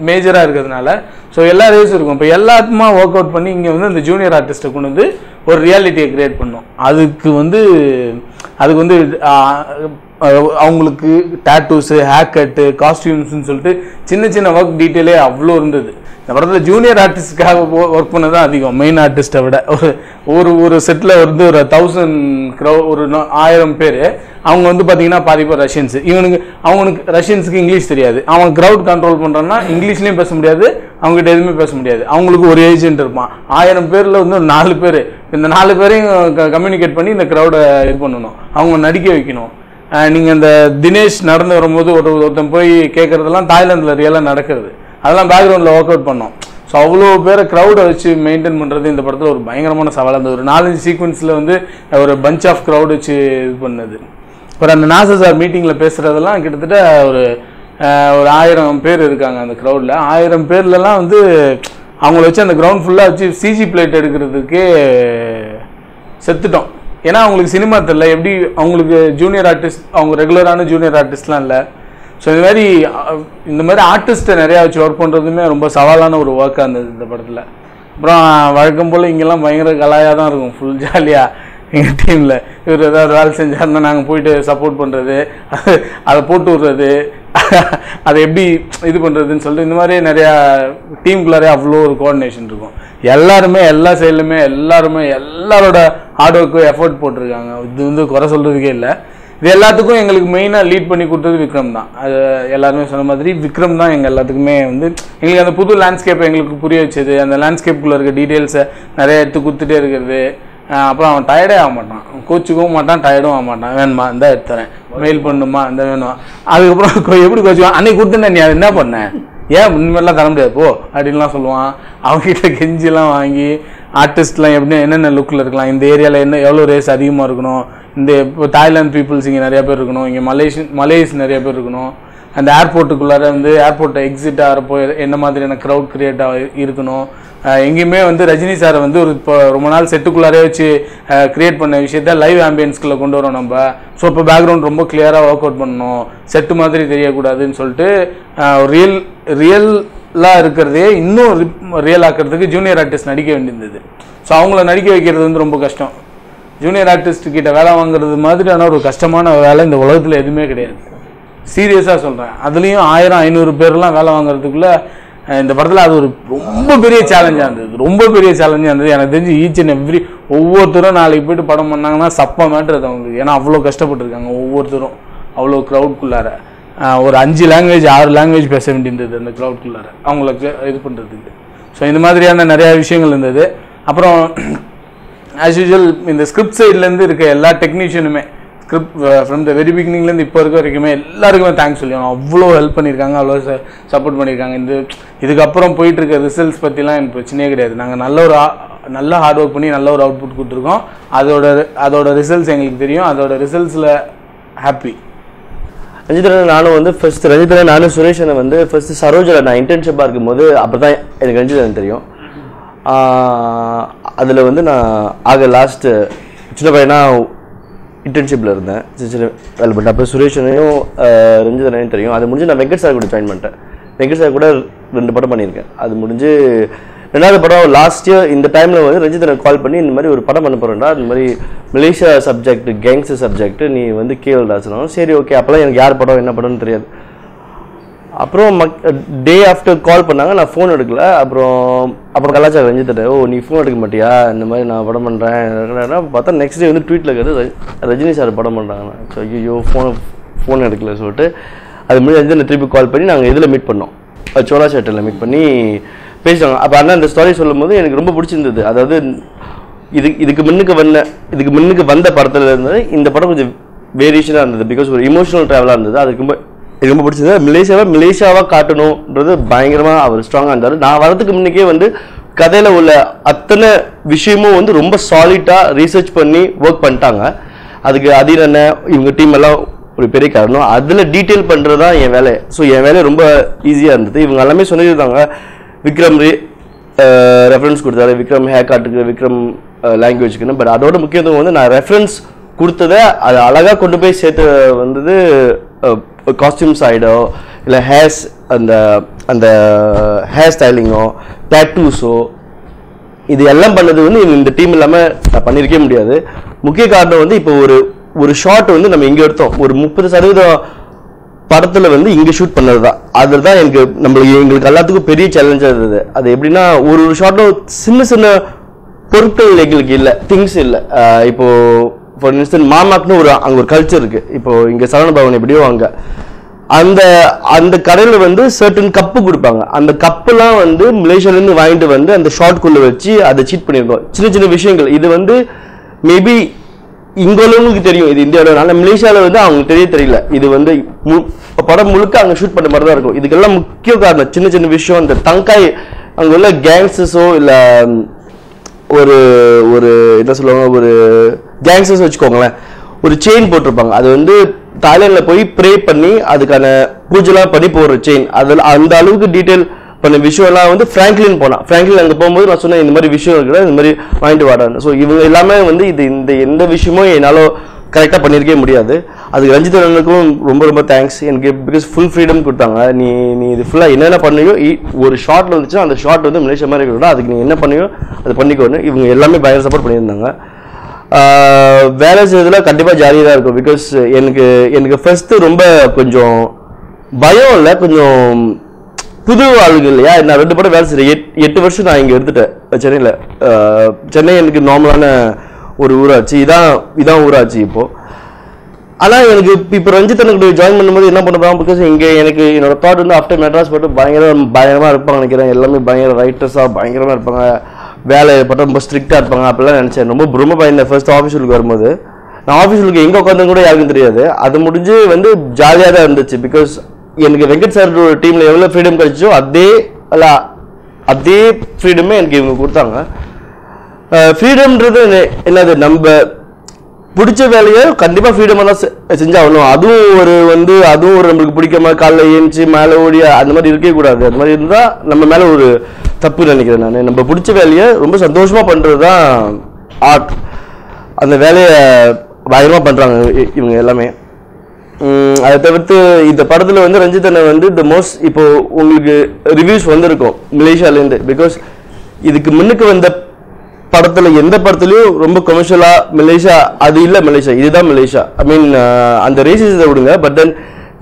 மேஜராக இருக்கிறதுனால. ஸோ எல்லா ரேஸும் இருக்கும். இப்போ எல்லாத்துமா ஒர்க் அவுட் பண்ணி இங்கே வந்து இந்த ஜூனியர் ஆர்டிஸ்ட்டை கொண்டு வந்து ஒரு ரியாலிட்டியை க்ரியேட் பண்ணோம். அதுக்கு வந்து அவங்களுக்கு டேட்டூஸு, ஹேர் கட்டு, காஸ்டியூம்ஸ்ன்னு சொல்லிட்டு சின்ன சின்ன ஒர்க் டீட்டெயிலே அவ்வளோ இருந்தது. இந்த படத்தில் ஜூனியர் ஆர்டிஸ்டுக்காக ஒர்க் பண்ண தான் அதிகம், மெயின் ஆர்டிஸ்ட்டை விட. ஒரு செட்டில் வந்து ஒரு 1000 ஒரு 1000 பேர். அவங்க வந்து பார்த்தீங்கன்னா பாதி பேர் ரஷ்யன்ஸு. அவனுக்கு ரஷ்யன்ஸுக்கு இங்கிலீஷ் தெரியாது. அவன் க்ரௌட் கண்ட்ரோல் பண்ணுறான்னா இங்கிலீஷ்லேயும் பேச முடியாது, அவங்ககிட்ட எதுவுமே பேச முடியாது. அவங்களுக்கு ஒரு ஏஜென்ட் இருப்பான். 1000 பேரில் வந்து ஒரு 4 பேர், இந்த 4 பேரையும் கம்யூனிகேட் பண்ணி இந்த க்ரௌடை இது பண்ணணும், அவங்க நடிக்க வைக்கணும். நீங்கள் இந்த தினேஷ் நடந்து வரும்போது ஒருத்தன் போய் கேட்குறதெல்லாம் தாய்லாந்தில் ரியலாக நடக்கிறது. அதெல்லாம் பேக்ரவுண்டில் ஒர்க் அவுட் பண்ணோம். ஸோ அவ்வளோ பேரை க்ரௌடை வச்சு மெயின்டைன் பண்ணுறது இந்த படத்தில் ஒரு பயங்கரமான சவால். அந்த ஒரு 4-5 சீக்வன்ஸில் வந்து ஒரு பஞ்ச் ஆஃப் க்ரௌட் வச்சு இது பண்ணது. ஒரு அந்த நாசர் சார் மீட்டிங்கில் பேசுகிறதெல்லாம் கிட்டத்தட்ட ஒரு 1000 பேர் இருக்காங்க அந்த க்ரௌடில். 1000 பேர்லலாம் வந்து அவங்கள வச்சு அந்த கிரவுண்ட் ஃபுல்லாக வச்சு சிஜி பிளேட் எடுக்கிறதுக்கே செத்துட்டோம். ஏன்னா அவங்களுக்கு சினிமா தெரியல, எப்படி அவங்களுக்கு ஜூனியர் ஆர்டிஸ்ட், அவங்க ரெகுலரான ஜூனியர் ஆர்டிஸ்ட்லாம் இல்லை. ஸோ இந்த மாதிரி ஆர்டிஸ்ட்டை நிறையா வச்சு ஒர்க் பண்ணுறதுமே ரொம்ப சவாலான ஒரு ஒர்க்காக இருந்தது இந்த படத்தில். அப்புறம் வழக்கம் போல் இங்கெல்லாம் பயங்கர கலாயாக தான் இருக்கும், ஃபுல் ஜாலியாக எங்கள் டீமில். இவர் ஏதாவது வேலை செஞ்சாருன்னா நாங்கள் போயிட்டு சப்போர்ட் பண்ணுறது, அதை போட்டு விட்றது, அதை எப்படி இது பண்ணுறதுன்னு சொல்லிட்டு இந்த மாதிரி நிறையா டீமுக்குள்ளாரே அவ்வளோ ஒரு கோஆர்டினேஷன் இருக்கும். எல்லாருமே எல்லா சைட்லையுமே எல்லாரோட ஹார்ட் ஒர்க்கும் எஃபர்ட் போட்டிருக்காங்க. இது வந்து குறை சொல்கிறதுக்கே இல்லை. இது எல்லாத்துக்கும் எங்களுக்கு மெயினாக லீட் பண்ணி கொடுத்தது விக்ரம் தான். அது எல்லாருமே சொன்ன மாதிரி விக்ரம் தான் எங்கள் எல்லாத்துக்குமே வந்து எங்களுக்கு அந்த புது லேண்ட்ஸ்கேப்பை எங்களுக்கு புரிய வச்சது. அந்த லேண்ட்ஸ்கேப்புக்குள்ளே இருக்க டீட்டெயில்ஸை நிறைய எடுத்து கொடுத்துட்டே இருக்கிறது. அப்புறம் அவன் டயர்டே ஆக மாட்டான், கோச்சுக்கவும் மாட்டான், டயர்டும் ஆக மாட்டான். வேணுமா இந்த எடுத்துறேன், மெயில் பண்ணுமா இந்த வேணும். அதுக்கப்புறம் எப்படி கோச்சுவான், அன்னைக்கு கொடுத்துட்டேன் நீ அதை என்ன பண்ண, ஏன் இனிமேலாம் தர முடியாது போ அப்படின்லாம் சொல்லுவான். அவங்ககிட்ட கெஞ்சிலாம் வாங்கி ஆர்டிஸ்ட்லாம் எப்படி என்னென்ன லுக்கில் இருக்கலாம், இந்த ஏரியாவில் எவ்வளோ ரேஸ் அதிகமாக இருக்கணும், இந்த இப்போ தாய்லாந்து பீப்புள்ஸ் இங்கே நிறையா பேர் இருக்கணும், இங்கே மலேஸ் நிறைய பேர் இருக்கணும், அந்த ஏர்போர்ட்டுக்குள்ளார வந்து ஏர்போர்ட்டை எக்ஸிட் ஆகிறப்போ என்ன மாதிரியான க்ரௌட் க்ரியேட் இருக்கணும். எங்கேயுமே வந்து ரஜினி சாரை வந்து ஒரு இப்போ ரொம்ப நாள் செட்டுக்குள்ளாரே வச்சு க்ரியேட் பண்ண விஷயத்த லைவ் ஆம்பியன்ஸ்குள்ளே கொண்டு வரோம் நம்ம. ஸோ இப்போ பேக்ரவுண்ட் ரொம்ப கிளியராக ஒர்க் அவுட் பண்ணணும், செட்டு மாதிரி தெரியக்கூடாதுன்னு சொல்லிட்டு ரியலாக இருக்கிறதே இன்னும் ரியல் ஆக்கிறதுக்கு ஜூனியர் ஆர்டிஸ்ட் நடிக்க வேண்டியிருந்தது. ஸோ அவங்கள நடிக்க வைக்கிறது வந்து ரொம்ப கஷ்டம். ஜூனியர் ஆர்டிஸ்ட் கிட்ட வேலை வாங்குறது மாதிரியான ஒரு கஷ்டமான வேலை இந்த உலகத்தில் எதுவுமே கிடையாது. சீரியஸாக சொல்கிறேன். அதுலேயும் 1000-500 பேர்லாம் வேலை வாங்குறதுக்குள்ளே இந்த படத்தில் அது ஒரு ரொம்ப பெரிய சேலஞ்சாக இருந்தது. எனக்கு தெரிஞ்சு ஈச் அண்ட் எவ்ரி ஒவ்வொருத்தரும் நாளைக்கு போய்ட்டு படம் பண்ணாங்கன்னா சப்பா மேட்ரு அது அவங்களுக்கு. ஏன்னா அவ்வளோ கஷ்டப்பட்டுருக்காங்க ஒவ்வொருத்தரும். அவ்வளோ க்ரௌட்குள்ளார ஒரு 5 லாங்குவேஜ் 6 லாங்குவேஜ் பேச வேண்டியிருந்தது அந்த க்ரௌட்குள்ளார அவங்களுக்கு இது பண்ணுறதுக்கு. ஸோ இந்த மாதிரியான நிறையா விஷயங்கள் இருந்தது. அப்புறம் ஆஸ் யூஸ்வல் இந்த ஸ்கிரிப்ட் சைட்லேருந்து இருக்க எல்லா டெக்னீஷியனுமே ஸ்கிரிப்ட் ஃப்ரம் த வெரி பிகினிங்லேருந்து இப்போ இருக்க வரைக்குமே எல்லாருக்குமே தேங்க்ஸ் சொல்லணும். அவ்வளோ ஹெல்ப் பண்ணியிருக்காங்க, அவ்வளோ சப்போர்ட் பண்ணியிருக்காங்க. இதுக்கப்புறம் போயிட்டு இருக்க ரிசல்ட்ஸ் பற்றிலாம் எனக்கு பிரச்சனையே கிடையாது. நாங்கள் நல்ல ஹார்ட் ஒர்க் பண்ணி நல்ல ஒரு அவுட்புட் கொடுத்துருக்கோம். அதோட ரிசல்ட்ஸ் எங்களுக்கு தெரியும். அதோட ரிசல்ட்ஸில் ஹாப்பி. ரஞ்சிதரன் நானும் வந்து ஃபர்ஸ்ட் ரஞ்சிதரன் நானும் சுரேஷனை வந்து ஃபர்ஸ்ட் சரோஜில் நான் இன்டர்ன்ஷிப்பாக இருக்கும்போது அப்போ தான் எனக்கு ரஞ்சிதரன் தெரியும். அதில் வந்து நான் லாஸ்ட்டு சின்ன பையனா இன்டர்ன்ஷிப்பில் இருந்தேன், சின்ன வேலை பண்ணிட்டேன். அப்போ சுரேஷனையும் ரஞ்சிதனையும் தெரியும். அது முடிஞ்சு நான் வெங்கட் சார் கூட ஜாயின் பண்ணிட்டேன். வெங்கட் சார் கூட 2 படம் பண்ணியிருக்கேன். அது முடிஞ்சு 2வது படம் லாஸ்ட் இயர் இந்த டைமில் வந்து ரஞ்சிதனை கால் பண்ணி இந்த மாதிரி ஒரு படம் பண்ண போகிறேன்டா, இந்த மாதிரி மலேசியா சப்ஜெக்ட் கேங்ஸ்டர் சப்ஜெக்ட் நீ வந்து கேள்டா சொன்னோம். சரி ஓகே. அப்போலாம் எனக்கு யார் படம் என்ன படம்னு தெரியாது. அப்புறம் டே ஆஃப்டர் கால் பண்ணாங்க, நான் ஃபோன் எடுக்கல. அப்புறம் கலாச்சாரம் ரஞ்சித்திட்ட, ஓ நீ ஃபோன் எடுக்க மாட்டியா, இந்த மாதிரி நான் படம் பண்ணுறேன் பார்த்தா நெக்ஸ்ட் டே வந்து ட்வீட்டில் இருக்கிறது ரஜினி சார் படம் பண்ணுறாங்க. ஸோ ஐயோ ஃபோன் எடுக்கல சொல்லிட்டு அது முடிஞ்சு ரஞ்சிதனை திருப்பி கால் பண்ணி நாங்கள் இதில் மீட் பண்ணோம், சோழா சேட்டரில் மீட் பண்ணி பேசுவாங்க. அப்போ அண்ணா இந்த ஸ்டோரி சொல்லும் போது எனக்கு ரொம்ப பிடிச்சிருந்தது. அதாவது இதுக்கு முன்னுக்கு வந்த படத்தில் இருந்தது இந்த படம் கொஞ்சம் வேரியேஷனாக இருந்தது. பிகாஸ் ஒரு இமோஷனல் ட்ராவலாக இருந்தது. அதுக்கு ரொம்ப பிடிச்சது. மலேசியாவாக காட்டணுன்றது பயங்கரமாக அவர் ஸ்ட்ராங்காக இருந்தார். நான் வரதுக்கு முன்னுக்கே வந்து கதையில் உள்ள அத்தனை விஷயமும் வந்து ரொம்ப சாலிட்டாக ரீசர்ச் பண்ணி ஒர்க் பண்ணிட்டாங்க. அதுக்கு அதீர் அண்ணன் இவங்க டீம் எல்லாம் ஒரு பெரிய காரணம். அதில் டீட்டெயில் பண்ணுறது தான் என் வேலை. ஸோ என் வேலை ரொம்ப ஈஸியாக இருந்தது. இவங்க எல்லாமே சொல்லியிருந்தாங்க. விக்ரம் ரெஃபரன்ஸ் கொடுத்தாரு, விக்ரம் ஹேர் காட்டுக்கு, விக்ரம் லாங்குவேஜுக்குன்னு. பட் அதோட முக்கியத்துவம் வந்து நான் ரெஃபரன்ஸ் கொடுத்ததை அது அழகாக கொண்டு போய் சேர்த்து வந்தது காஸ்டியூம் சைடோ இல்லை அந்த ஹேர் ஸ்டைலிங்கோ டேட்டூஸோ இது எல்லாம் பண்ணது வந்து இந்த டீம் இல்லாமல் நான் பண்ணியிருக்கவே முடியாது. முக்கிய காரணம் வந்து இப்போ ஒரு ஷாட் வந்து நம்ம இங்கே எடுத்தோம், ஒரு 30% படத்தில் வந்து இங்கே ஷூட் பண்ணது தான். அதில் தான் எங்களுக்கு எல்லாத்துக்கும் பெரிய சேலஞ்சாக இருந்தது. அது எப்படின்னா ஒரு ஷாட்டும் சின்ன பொருட்கள் எங்களுக்கு இல்லை, திங்ஸ் இல்லை. இப்போது ஃபார் இன்ஸ்டன்ஸ் மாமாக்குன்னு அங்கே ஒரு கல்ச்சர் இருக்குது. இப்போது இங்கே சரவணபவன் எப்படியோ அங்கே அந்த கடையில் வந்து சர்டன் கப்பு கொடுப்பாங்க. அந்த கப்புலாம் வந்து மலேசியாவிலேருந்து வாங்கிட்டு வந்து அந்த ஷார்ட்குள்ளே வச்சு அதை சீட் பண்ணியிருக்கோம். சின்ன விஷயங்கள் இது வந்து மேபி இங்கொள்ளவங்களுக்கு தெரியும் இது இந்தியாவில். ஆனால் மலேசியாவில் வந்து அவங்களுக்கு தெரியல. இது வந்து படம் முழுக்க அங்கே ஷூட் பண்ண மாதிரி தான் இருக்கும். இதுக்கெல்லாம் முக்கிய காரணம் சின்ன சின்ன விஷயம். இந்த தங்காய் அங்கே உள்ள கேங்ஸஸோ இல்லை ஒரு ஒரு என்ன சொல்லுவாங்க, ஒரு கேங்ஸஸ் வச்சுக்கோங்களேன், ஒரு செயின் போட்டிருப்பாங்க. அது வந்து தாய்லாண்டில் போய் ப்ரே பண்ணி அதுக்கான பூஜைலாம் பண்ணி போடுற செயின். அதில் அந்த அளவுக்கு டீட்டெயில் பண்ண விஷயம்லாம் வந்து ஃப்ராங்க்லின் போனான். ஃப்ராங்க்லின் அங்கே போகும்போது நான் சொன்னேன் இந்த மாதிரி விஷயம் இருக்குல்ல, இந்த மாதிரி வாங்கிட்டு வாடான்னு. ஸோ இவங்க எல்லாமே வந்து இந்த எந்த விஷயமும் என்னால் கரெக்டாக பண்ணியிருக்கவே முடியாது. அதுக்கு ரஞ்சித் அண்ணனுக்கும் ரொம்ப ரொம்ப தேங்க்ஸ். எனக்கு பிகாஸ் ஃபுல் ஃப்ரீடம் கொடுத்தாங்க. நீ இது ஃபுல்லாக என்னென்ன பண்ணியோ, ஒரு ஷார்ட்டில் வந்துச்சுன்னா அந்த ஷார்ட் வந்து மலேசியா மாதிரி இருக்கணும், அதுக்கு நீ என்ன பண்ணியோ அது பண்ணிக்கோன்னு இவங்க எல்லாமே பயங்கர சப்போர்ட் பண்ணியிருந்தாங்க. வேலை செய்யறதுல கண்டிப்பாக ஜாலியாக தான் இருக்கும். பிகாஸ் எனக்கு ஃபர்ஸ்ட்டு ரொம்ப கொஞ்சம் பயம் இல்லை, கொஞ்சம் புது ஆளுங்க இல்லையா. நான் 2 படம் வேலை செய்கிறேன். 8 வருஷம் நான் இங்கே எடுத்துட்டேன் சென்னையில். சென்னை எனக்கு நார்மலான ஒரு ஊராட்சி, இதான் ஊராட்சி இப்போது. ஆனால் எனக்கு இப்போ ரஞ்சித் எனக்கு ஜாயின் பண்ணும்போது என்ன பண்ணுறாங்க, பிகாஸ் இங்கே எனக்கு என்னோட தாட் வந்து ஆஃப்டர் மெட்ராஸ் மட்டும் பயங்கரமாக இருப்பாங்க நினைக்கிறேன். எல்லாமே பயங்கர ரைட்டர்ஸாக பயங்கரமாக இருப்பாங்க, வேலை பட்டம் ரொம்ப ஸ்ட்ரிக்டாக இருப்பாங்க அப்படிலாம் நினச்சேன். ரொம்ப பிரம்ம பயந்தேன் ஃபர்ஸ்ட் ஆஃபீஸுக்கு வரும்போது. நான் ஆஃபீஸுக்கு எங்கே உட்காந்து கூட யாருக்கும் தெரியாது. அது முடிஞ்சு வந்து ஜாலியாக தான் இருந்துச்சு. பிகாஸ் எனக்கு வெங்கட் சார் டீமில் எவ்வளோ ஃப்ரீடம் கிடைச்சோ அதே ஃப்ரீடமே எனக்கு இவங்க கொடுத்தாங்க. ஃப்ரீடம்ன்றது என்னது, நம்ம பிடிச்ச வேலையை கண்டிப்பாக ஃப்ரீடமாக தான் செஞ்சாகணும். அதுவும் ஒரு நம்மளுக்கு பிடிக்காம காலைல ஏஞ்சி மேலே ஓடி அந்த மாதிரி இருக்கவே கூடாது. அந்த மாதிரி இருந்தால் நம்ம மேலே ஒரு தப்பு நினைக்கிறேன் நான். நம்ம பிடிச்ச வேலையை ரொம்ப சந்தோஷமாக பண்ணுறது தான் ஆர்ட். அந்த வேலையை பயங்கரமாக பண்ணுறாங்க இவங்க எல்லாமே. அதை தவிர்த்து இந்த படத்தில் வந்து ரஞ்சித் அண்ணன் வந்து த மோஸ்ட், இப்போ உங்களுக்கு ரிவ்யூஸ் வந்திருக்கும் மலேசியாலேருந்து. பிகாஸ் இதுக்கு முன்னுக்கு வந்த படத்தில் எந்த படத்துலையும் ரொம்ப கமர்ஷியலாக மலேசியா அது இல்லை, மலேசியா இதுதான் மலேசியா. ஐ மீன் அந்த ரேசிஸை விடுங்க, பட் தென்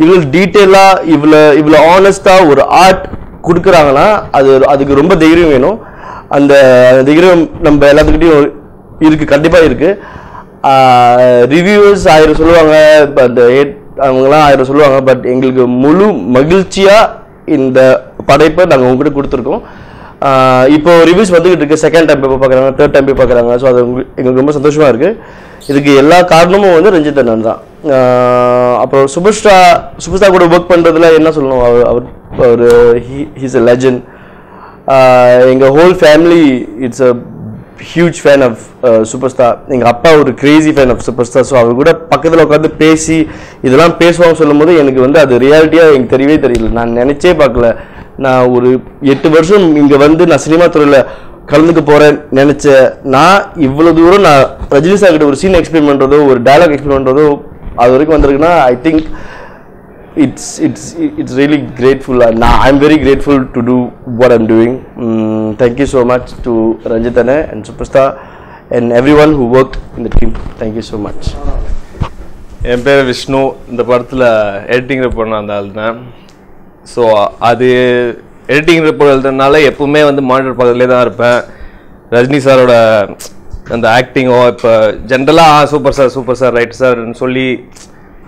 இவ்வளோ டீட்டெயிலாக இவ்வளோ ஆனஸ்டாக ஒரு ஆர்ட் கொடுக்குறாங்கன்னா அதுக்கு ரொம்ப தைரியம் வேணும். அந்த தைரியம் நம்ம எல்லாத்துக்கிட்டையும் இருக்குது, கண்டிப்பாக இருக்குது. ரிவ்யூவர்ஸ் 1000 சொல்லுவாங்க, அந்த அவங்களாம் 1000 சொல்லுவாங்க. பட் எங்களுக்கு முழு மகிழ்ச்சியாக இந்த படைப்பை நாங்கள் உங்ககிட்ட கொடுத்துருக்கோம். இப்போ ரிவ்யூஸ் வந்துகிட்டு இருக்கு. செகண்ட் டைம் போய் பார்க்குறாங்க, தேர்ட் டைம் போய் பார்க்குறாங்க. ஸோ அது எங்களுக்கு ரொம்ப சந்தோஷமாக இருக்குது. இதுக்கு எல்லா காரணமும் வந்து ரஞ்சித் அண்ணன் தான். அப்புறம் சூப்பர் ஸ்டார் கூட ஒர்க் பண்ணுறதுல என்ன சொல்லணும், அவர் ஹீஸ் அ லெஜண்ட். எங்கள் whole family it's a huge fan of superstar. எங்கள் அப்பா ஒரு crazy fan of superstar. So அவர் கூட பக்கத்தில் உட்காந்து பேசி இதெல்லாம் பேசுவாங்க சொல்லும் போது எனக்கு வந்து அது ரியாலிட்டியாக எனக்கு தெரியவே தெரியல. நான் நினச்சே பார்க்கல. நான் ஒரு 8 வருஷம் இங்கே வந்து நான் சினிமா துறையில் கலந்துக்க போகிறேன் நினச்சேன். நான் இவ்வளோ தூரம் நான் ரஜினி சார் கிட்ட ஒரு சீன் எக்ஸ்பிளைன் பண்ணுறதோ ஒரு டயலாக் எக்ஸ்பிளைன் பண்ணுறதோ அது வரைக்கும் வந்திருக்குன்னா I think it's really grateful. I'm very grateful to do what I'm doing. Thank you so much to Ranjit Anna and Superstar and everyone who worked in the team. Thank you so much. என் பேர் விஷ்ணு. இந்த படத்தில் editing report அந்த ஆள் தான். So அது editing report எழுதுறதுனால எப்பவுமே வந்து monitor பக்கத்துலேயே தான் இருப்பேன். ரஜினி சாரோட அந்த ஆக்டிங்கோ இப்போ ஜென்ரலாக சூப்பர் சார் ரைட் சார்ன்னு சொல்லி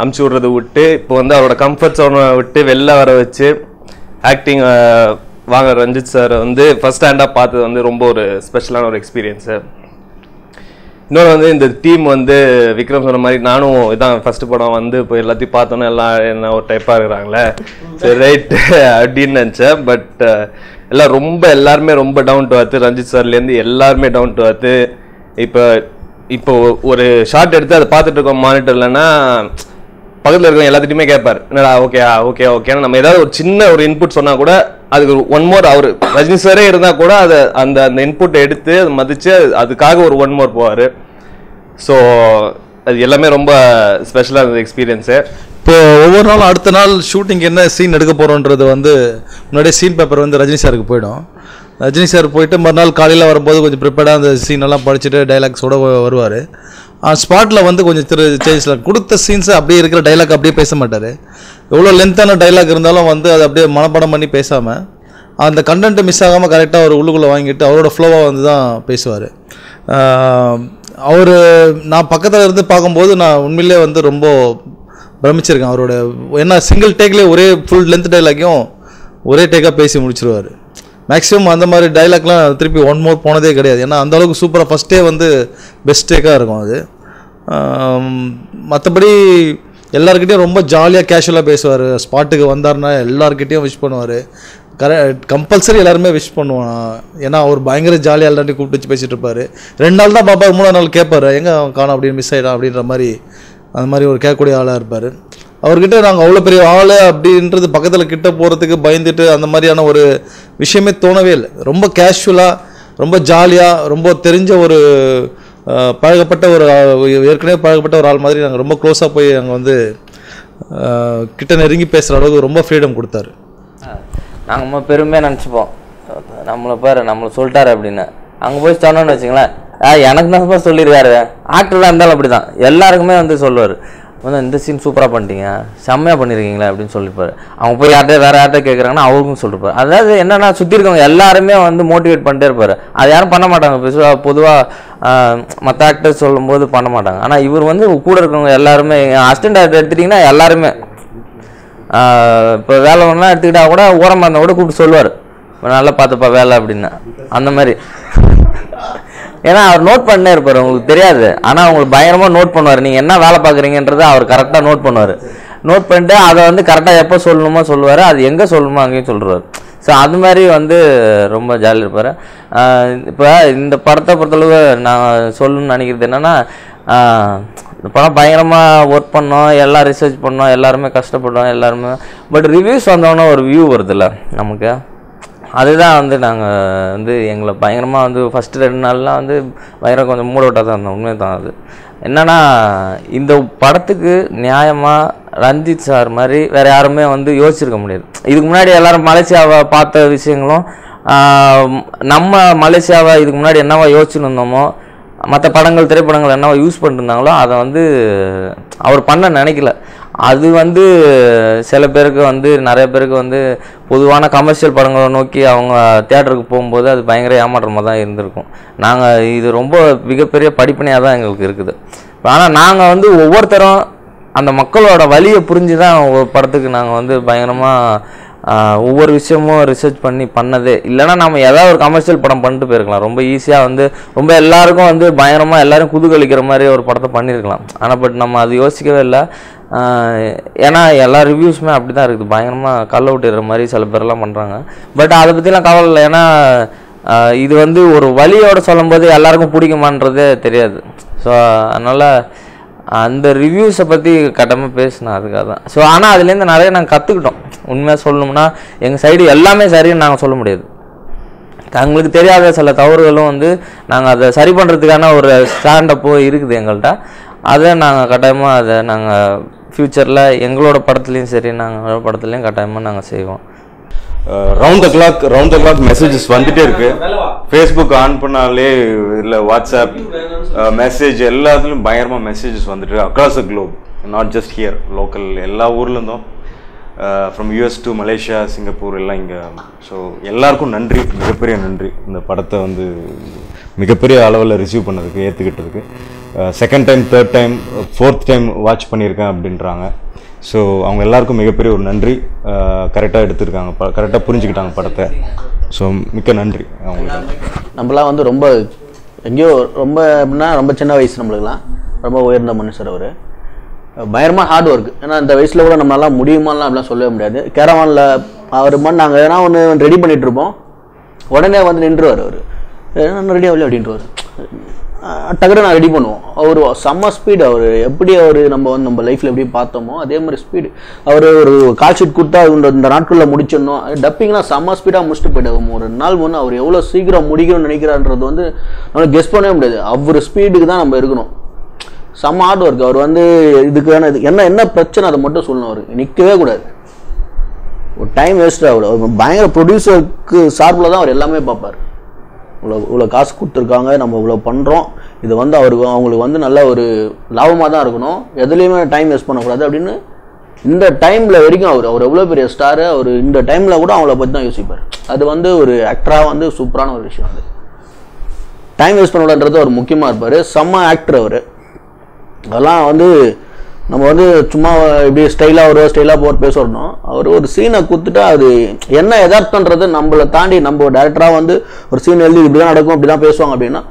அமுச்சு விட்றதை விட்டு இப்போ வந்து அவரோட கம்ஃபர்ட் ஜோனை விட்டு வெளில வர வச்சு ஆக்டிங் வாங்க ரஞ்சித் சார் வந்து ஃபர்ஸ்ட் ஹேண்டாக பார்த்தது வந்து ரொம்ப ஒரு ஸ்பெஷலான ஒரு எக்ஸ்பீரியன்ஸு. இன்னொன்று வந்து இந்த டீம் வந்து விக்ரம் சொன்ன மாதிரி நானும் இதான் ஃபர்ஸ்ட் படம் வந்து இப்போ எல்லாத்தையும் பார்த்தோன்னா எல்லாம் என்ன ஒரு டைப்பாக இருக்கிறாங்களே சரி ரைட்டு அப்படின்னு நினச்சேன். பட் எல்லாருமே ரொம்ப டவுன் டு அர்த். ரஞ்சித் சார்லேருந்து எல்லாருமே டவுன் டு அர்த். இப்போ ஒரு ஷார்ட் எடுத்து அதை பார்த்துட்டு இருக்கோம் மானிட்டர்லன்னா பக்கத்தில் இருக்கிற எல்லாத்துட்டையுமே கேட்பார், என்னடா ஓகே நம்ம ஏதாவது ஒரு சின்ன ஒரு இன்புட் சொன்னால் கூட அதுக்கு ஒன் மோர் அவர் ரஜினி சாரே இருந்தால் கூட அதை அந்த இன்புட்டை எடுத்து அதை மதித்து அதுக்காக ஒரு ஒன் மோர் போவார். ஸோ அது எல்லாமே ரொம்ப ஸ்பெஷலாக இருந்தது எக்ஸ்பீரியன்ஸு. இப்போ ஒவ்வொரு நாளும் அடுத்த நாள் ஷூட்டிங் என்ன சீன் எடுக்க போகிறோன்றது வந்து முன்னாடியே சீன் பேப்பர் வந்து ரஜினி சாருக்கு போயிடும். ரஜினி சார் போயிட்டு மறுநாள் காலையில் வரும்போது கொஞ்சம் ப்ரிப்பேர்டாக அந்த சீனெல்லாம் படிச்சுட்டு டைலாக்ஸோடு வருவார். ஸ்பாட்டில் வந்து கொஞ்சம் சேஞ்சில் கொடுத்த சீன்ஸை அப்படியே இருக்கிற டைலாக் அப்படியே பேச மாட்டார். எவ்வளோ லென்த்தான டைலாக் இருந்தாலும் வந்து அதை அப்படியே மனப்பாடம் பண்ணி பேசாமல் அந்த கண்டென்ட்டை மிஸ் ஆகாமல் கரெக்டாக அவர் உள்ளுக்குள்ளே வாங்கிட்டு அவரோட ஃப்ளோவாக வந்து தான் பேசுவார். நான் பக்கத்தில் இருந்து பார்க்கும்போது நான் உண்மையிலே வந்து ரொம்ப பிரமிச்சிருக்கேன் அவரோட. ஏன்னா சிங்கிள் டேக்லேயே ஒரே ஃபுல் லென்த் டைலாக்கையும் ஒரே டேக்காக பேசி முடிச்சிருவார். மேக்ஸிமம் அந்த மாதிரி டைலாக்லாம் திருப்பி ஒன் மோர் போனதே கிடையாது. ஏன்னா அந்தளவுக்கு சூப்பராக ஃபஸ்ட்டே வந்து பெஸ்ட் டேக்காக இருக்கும் அது. மற்றபடி எல்லாருக்கிட்டையும் ரொம்ப ஜாலியாக கேஷுவலாக பேசுவார். ஸ்பாட்டுக்கு வந்தார்னா எல்லாருக்கிட்டையும் விஷ் பண்ணுவார். கம்பல்சரி எல்லாருமே விஷ் பண்ணுவான். ஏன்னா அவர் பயங்கர ஜாலியாக எல்லாத்தையும் கூப்பிட்டு வச்சு பேசிகிட்டு இருப்பார். 2 நாள் தான் பார்ப்பார், 3ஆவது நாள் கேட்பார் எங்கே காணோம் அப்படின்னு, மிஸ் ஆகிடும் அப்படின்ற மாதிரி அந்த மாதிரி ஒரு கேட்கக்கூடிய ஆளாக இருப்பார். அவர்கிட்ட நாங்கள் அவ்வளோ பெரிய ஆள் அப்படின்றது பக்கத்தில் கிட்ட போகிறதுக்கு பயந்துட்டு அந்த மாதிரியான ஒரு விஷயமே தோணவே இல்லை. ரொம்ப கேஷுவலாக, ரொம்ப ஜாலியாக, ரொம்ப தெரிஞ்ச ஒரு பழகப்பட்ட ஒரு ஏற்கனவே பழகப்பட்ட ஒரு ஆள் மாதிரி நாங்கள் ரொம்ப க்ளோஸாக போய் அங்கே வந்து கிட்ட நெருங்கி பேசுகிற அளவுக்கு ரொம்ப ஃப்ரீடம் கொடுத்தாரு. நாங்கள் ரொம்ப பெருமையாக நினச்சிப்போம், நம்மளை சொல்லிட்டாரு அப்படின்னு. அங்கே போய் சொன்னோன்னு வச்சுங்களேன், எனக்கு தான் சொல்லியிருக்காரு. ஆக்டராக இருந்தாலும் அப்படி தான், எல்லாருக்குமே வந்து சொல்லுவார், வந்து இந்த சீன் சூப்பராக பண்ணிட்டீங்க, செம்மையாக பண்ணியிருக்கீங்களா அப்படின்னு சொல்லிப்பார். அவங்க போய் வேறு யார்கிட்ட கேட்குறாங்கன்னா அவருக்கும் சொல்லிருப்பார். அதாவது என்னென்னா சுற்றி இருக்கவங்க எல்லாருமே வந்து மோட்டிவேட் பண்ணிட்டே இருப்பார். அது யாரும் பண்ண மாட்டாங்க, பொதுவாக மற்ற ஆக்டர்ஸ் சொல்லும்போது பண்ண மாட்டாங்க. ஆனால் இவர் வந்து கூட இருக்கிறவங்க எல்லாருமே, அசிஸ்டன்ட் ஆக்டர் எடுத்துட்டிங்கன்னா எல்லாருமே இப்போ வேலை ஒன்றா எடுத்துக்கிட்டால் கூட ஓரமாக இருந்தால் கூட கூப்பிட்டு சொல்லுவார், நல்லா பார்த்துப்பா வேலை அப்படின்னு. அந்த மாதிரி ஏன்னா அவர் நோட் பண்ணே இருப்பார், உங்களுக்கு தெரியாது. ஆனால் அவங்களுக்கு பயங்கரமாக நோட் பண்ணுவார், நீங்கள் என்ன வேலை பார்க்குறீங்கன்றதை அவர் கரெக்டாக நோட் பண்ணுவார். நோட் பண்ணிட்டு அதை வந்து கரெக்டாக எப்போ சொல்லணுமோ சொல்லுவார், அது எங்கே சொல்லணுமோ அங்கேயும் சொல்லுவார். ஸோ அது மாதிரி வந்து ரொம்ப ஜாலியாக இருப்பார். இப்போ இந்த படத்தை பொறுத்தளவு நான் சொல்லணும்னு நினைக்கிறது என்னென்னா, இந்த படம் பயங்கரமாக ஒர்க் பண்ணோம், எல்லாம் ரிசர்ச் பண்ணோம், எல்லாருமே கஷ்டப்பட்டோம் எல்லாருமே. பட் ரிவ்யூஸ் வந்தோன்னா ஒரு வியூ வருதுல்ல நமக்கு, அதுதான் வந்து நாங்கள் வந்து எங்களை பயங்கரமாக வந்து ஃபஸ்ட்டு 2 நாள்லாம் வந்து பயங்கரம் கொஞ்சம் மூட் அவுட்டாக தான் இருந்தோம். உண்மையை தான் அது என்னென்னா, இந்த படத்துக்கு நியாயமாக ரஞ்சித் சார் மாதிரி வேறு யாருமே வந்து யோசிச்சிருக்க முடியாது. இதுக்கு முன்னாடி எல்லோரும் மலேசியாவை பார்த்த விஷயங்களும், நம்ம மலேசியாவை இதுக்கு முன்னாடி என்னவா யோசிச்சுன்னு இருந்தோமோ, மற்ற படங்கள் திரைப்படங்கள் என்னவா யூஸ் பண்ணிருந்தாங்களோ அதை வந்து அவர் பண்ண நினைக்கல. அது வந்து சில பேருக்கு வந்து, நிறைய பேருக்கு வந்து பொதுவான கமர்ஷியல் படங்களை நோக்கி அவங்க தியேட்டருக்கு போகும்போது அது பயங்கர ஏமாற்றமாக தான் இருந்திருக்கும். நாங்கள் இது ரொம்ப மிகப்பெரிய படிப்பினையாக தான் எங்களுக்கு இருக்குது. ஆனால் நாங்கள் வந்து ஒவ்வொருத்தரும் அந்த மக்களோட வலியை புரிஞ்சு தான் ஒரு படத்துக்கு நாங்கள் வந்து பயங்கரமாக ஒவ்வொரு விஷயமும் ரிசர்ச் பண்ணதே. இல்லைனா நம்ம ஏதாவது ஒரு கமர்ஷியல் படம் பண்ணிட்டு போயிருக்கலாம், ரொம்ப ஈஸியாக வந்து ரொம்ப எல்லாருக்கும் வந்து பயங்கரமாக எல்லாரும் குதூகலிக்கிற மாதிரி ஒரு படத்தை பண்ணியிருக்கலாம். ஆனால் பட் நம்ம அது யோசிக்கவே இல்லை. ஏன்னா எல்லா ரிவ்யூஸுமே அப்படி தான் இருக்குது, பயங்கரமாக கல் அவுட்டுற மாதிரி சில பேரெல்லாம் பண்ணுறாங்க. பட் அதை பற்றிலாம் கவலை இல்லை. ஏன்னா இது வந்து ஒரு வலியோடு சொல்லும்போது எல்லாருக்கும் பிடிக்குமான்றதே தெரியாது. ஸோ அதனால் அந்த ரிவ்யூஸை பற்றி கட்டமாக பேசினேன், அதுக்காக தான். ஸோ ஆனால் அதுலேருந்து நிறைய நாங்கள் கற்றுக்கிட்டோம். உண்மையாக சொல்லணும்னா எங்கள் சைடு எல்லாமே சரின்னு நாங்கள் சொல்ல முடியாது. எங்களுக்கு தெரியாத சில தவறுகளும் வந்து நாங்கள் அதை சரி பண்ணுறதுக்கான ஒரு ஸ்டாண்டப்போ இருக்குது எங்கள்கிட்ட. அதை நாங்கள் கட்டாயமாக அதை நாங்கள் ஃப்யூச்சரில் எங்களோட படத்துலேயும் சரி, நாங்கள் படத்துலேயும் கட்டாயமாக நாங்கள் செய்வோம். ரவுண்ட் த கிளாக் மெசேஜஸ் வந்துட்டே இருக்கு. ஃபேஸ்புக் ஆன் பண்ணாலே இல்லை, வாட்ஸ்அப் மெசேஜ் எல்லாத்துலேயும் பயங்கரமாக மெசேஜஸ் வந்துட்டு across the globe, not just here, local எல்லா ஊர்லேருந்தும், from US to Malaysia, Singapore எல்லாம் இங்கே. ஸோ எல்லாருக்கும் நன்றி, மிகப்பெரிய நன்றி. இந்த படத்தை வந்து மிகப்பெரிய அளவில் ரிசீவ் பண்ணதுக்கு, ஏற்றுக்கிட்டதுக்கு. Second time, third time, fourth time watch பண்ணியிருக்கேன் அப்படின்றாங்க. ஸோ அவங்க எல்லாருக்கும் மிகப்பெரிய ஒரு நன்றி. கரெக்டாக எடுத்துருக்காங்க, கரெக்டாக புரிஞ்சுக்கிட்டாங்க படத்தை. ஸோ மிக்க நன்றி அவங்களுக்கு. நம்மளாம் வந்து ரொம்ப எங்கேயோ ரொம்ப அப்படின்னா ரொம்ப சின்ன வயசு, நம்மளுக்குலாம் ரொம்ப உயர்ந்த மனுஷர் அவர். பயங்கரமாக ஹார்ட் ஒர்க். ஏன்னா இந்த வயசில் கூட நம்மளாலாம் முடியுமாலாம் அப்படிலாம் சொல்லவே முடியாது. கேரவானில் அவர் மாதிரி நாங்கள் எதனா ஒன்று ரெடி பண்ணிகிட்டு இருப்போம், உடனே வந்து நின்றுவார் அவர், என்ன ரெடி ஆகல அப்படின்ட்டுவார். டக்குனு நான் ரெடி பண்ணுவோம். அவர் செம்ம ஸ்பீடு. அவர் எப்படி அவர் நம்ம லைஃப்பில் எப்படி பார்த்தோமோ அதே மாதிரி ஸ்பீடு. அவர் ஒரு கால் ஷீட் கொடுத்தா இந்த நாட்களில் முடிச்சிடணும். டப்பிங்லாம் செம்ம ஸ்பீடாக முடிச்சுட்டு போய்ட்டு ஒரு நாள் முன்னே அவர் எவ்வளோ சீக்கிரம் முடிக்கணும்னு நினைக்கிறான்றது வந்து நம்மளால் கெஸ் பண்ணவே முடியாது. அவர் ஸ்பீடுக்கு தான் நம்ம இருக்கணும். செம்ம ஹார்ட் ஒர்க். அவர் வந்து இதுக்கான என்ன பிரச்சனை அதை மட்டும் சொல்லணும். அவருக்கு நிற்கவே கூடாது, ஒரு டைம் வேஸ்ட் ஆகக்கூடாது. பயங்கர ப்ரொடியூசருக்கு சார்பில் தான் அவர் எல்லாமே பார்ப்பார். இவ்வளோ காசு கொடுத்துருக்காங்க, நம்ம இவ்வளோ பண்ணுறோம், இது வந்து அவங்களுக்கு வந்து நல்ல ஒரு லாபமாக தான் இருக்கணும், எதுலேயுமே டைம் வேஸ்ட் பண்ணக்கூடாது அப்படின்னு இந்த டைமில் வரைக்கும் அவர் எவ்வளோ பெரிய ஸ்டாரு, அவர் இந்த டைமில் கூட அவங்கள பற்றி தான் யோசிப்பார். அது வந்து ஒரு ஆக்டராக வந்து சூப்பரான ஒரு விஷயம். அது டைம் வேஸ்ட் பண்ணக்கூடாதுன்றது அவர் முக்கியமாக இருப்பார். செம்ம ஆக்டர் அவர். அதெல்லாம் வந்து நம்ம வந்து சும்மா இப்படி ஸ்டைலாக போகிற பேசணும். அவர் ஒரு சீனை கொடுத்துட்டா அது என்ன எதார்த்தன்றது நம்மளை தாண்டி, நம்ம டேரக்டராக வந்து ஒரு சீன் எழுதி இப்படி தான் நடக்கும், இப்படி தான் பேசுவாங்க அப்படின்னா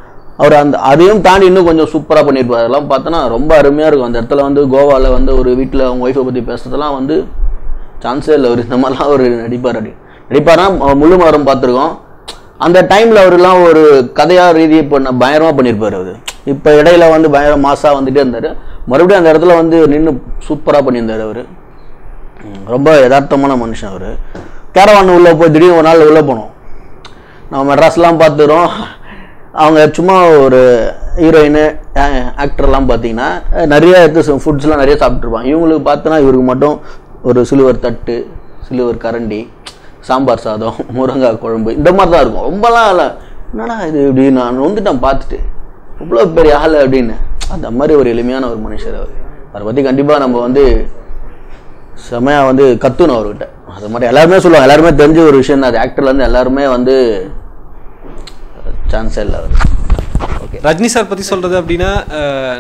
அவர் அதையும் தாண்டி இன்னும் கொஞ்சம் சூப்பராக பண்ணியிருப்பார். அதெல்லாம் பார்த்தோன்னா ரொம்ப அருமையாக இருக்கும். அந்த இடத்துல வந்து கோவாவில் வந்து ஒரு வீட்டில் அவங்க ஒய்ஃபை பற்றி பேசுறதுலாம் வந்து சான்ஸே இல்லை. அவர் இந்த மாதிரிலாம் அவர் நடிப்பார்னா முழு மரம் பார்த்துருக்கோம். அந்த டைமில் அவரெல்லாம் ஒரு கதையாக ரீதியை பயங்கரமாக பண்ணியிருப்பார். அவர் இப்போ இடையில வந்து பயங்கர மாசாக வந்துகிட்டே இருந்தார். மறுபடியும் அந்த இடத்துல வந்து நின்று சூப்பராக பண்ணியிருந்தார். அவர் ரொம்ப யதார்த்தமான மனுஷன். அவர் கேரவான் உள்ளே போய் திடீர்னு ஒரு நாள் உள்ளே போனோம். நம்ம மெட்ராஸ்லாம் பார்த்துறோம். அவங்க சும்மா ஒரு ஹீரோயின் ஆக்டர்லாம் பார்த்தீங்கன்னா நிறைய ஃபுட்ஸ்லாம் நிறைய சாப்பிட்ருப்பாங்க. இவங்களுக்கு பார்த்தோன்னா இவருக்கு மட்டும் ஒரு சிலுவர் தட்டு, சிலுவர் கரண்டி, சாம்பார் சாதம், முருங்காய் குழம்பு இந்த மாதிரி தான் இருக்கும். ரொம்பலாம் இல்லை. என்னடா இது இப்படி நான் வந்துட்டேன் பார்த்துட்டு இவ்வளோ பெரிய ஆள் அப்படின்னு. அந்த மாதிரி ஒரு எளிமையான ஒரு மனுஷர் அவர். அவரை பற்றி கண்டிப்பாக நம்ம வந்து செமையாக வந்து கற்றுணும் அவர்கிட்ட. அது மாதிரி எல்லாருமே சொல்லுவாங்க, எல்லாருமே தெரிஞ்ச ஒரு விஷயம் தான். அது ஆக்டர்லேருந்து எல்லாருமே வந்து சான்ஸே இல்லை அவர். ஓகே, ரஜினி சார் பற்றி சொல்கிறது அப்படின்னா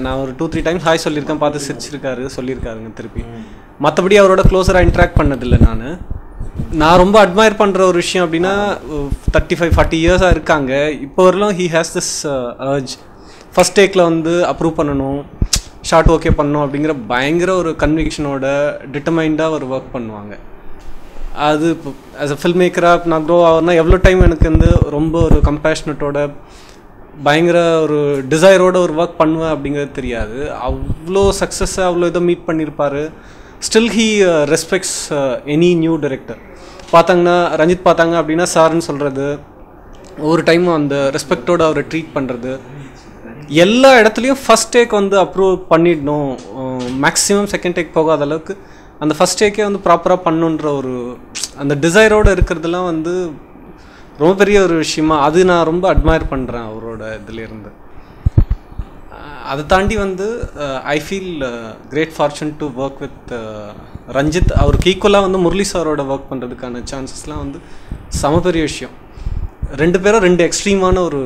நான் ஒரு 2-3 டைம்ஸ் ஹாய் சொல்லியிருக்கேன், பார்த்து சிரிச்சிருக்காரு, சொல்லியிருக்காருங்க திருப்பி. மற்றபடி அவரோட க்ளோஸராக இன்ட்ராக்ட் பண்ணதில்லை. நான் ரொம்ப அட்மையர் பண்ணுற ஒரு விஷயம் அப்படின்னா 35-40 இயர்ஸாக இருக்காங்க. இப்போ வரலாம் he has this urge. First tackle வந்து அப்ரூவ் பண்ணணும், ஷார்ட் ஓகே பண்ணணும் அப்படிங்கிற பயங்கர ஒரு கன்விக்ஷனோட டிட்டர்மைண்டாக ஒரு ஒர்க் பண்ணுவாங்க. அது இப்போ ஆஸ் அ ஃபில்ம் மேக்கராக நான் க்ரோ ஆகுனா எவ்வளோ டைம் எனக்கு வந்து ரொம்ப ஒரு கம்பேஷனட்டோட பயங்கர ஒரு டிசைரோட ஒரு ஒர்க் பண்ணுவேன் அப்படிங்கிறது தெரியாது. அவ்வளோ சக்ஸஸாக அவ்வளோ இதை மீட் பண்ணியிருப்பார். Still he respects any new director. பார்த்தாங்கன்னா ரஞ்சித் பார்த்தாங்க அப்படின்னா சார்ன்னு சொல்கிறது, ஒவ்வொரு டைமும் அந்த ரெஸ்பெக்டோட அவரை ட்ரீட் பண்ணுறது, எல்லா இடத்துலையும் ஃபஸ்ட் டேக் வந்து அப்ரூவ் பண்ணிடணும், மேக்ஸிமம் செகண்ட் டேக் போகாத அளவுக்கு அந்த ஃபஸ்ட் டேக்கே வந்து ப்ராப்பராக பண்ணுன்ற ஒரு அந்த டிசைரோடு இருக்கிறதுலாம் வந்து ரொம்ப பெரிய ஒரு விஷயமா அது நான் ரொம்ப அட்மையர் பண்ணுறேன் அவரோட இதுலேருந்து. அதை தாண்டி வந்து I feel great fortune to work with Ranjith. அவருக்கு ஈக்குவலாக வந்து முரளி சாரோட ஒர்க் பண்ணுறதுக்கான சான்சஸ்லாம் வந்து சம பெரிய விஷயம். ரெண்டு பேரும் ரெண்டு எக்ஸ்ட்ரீமான ஒரு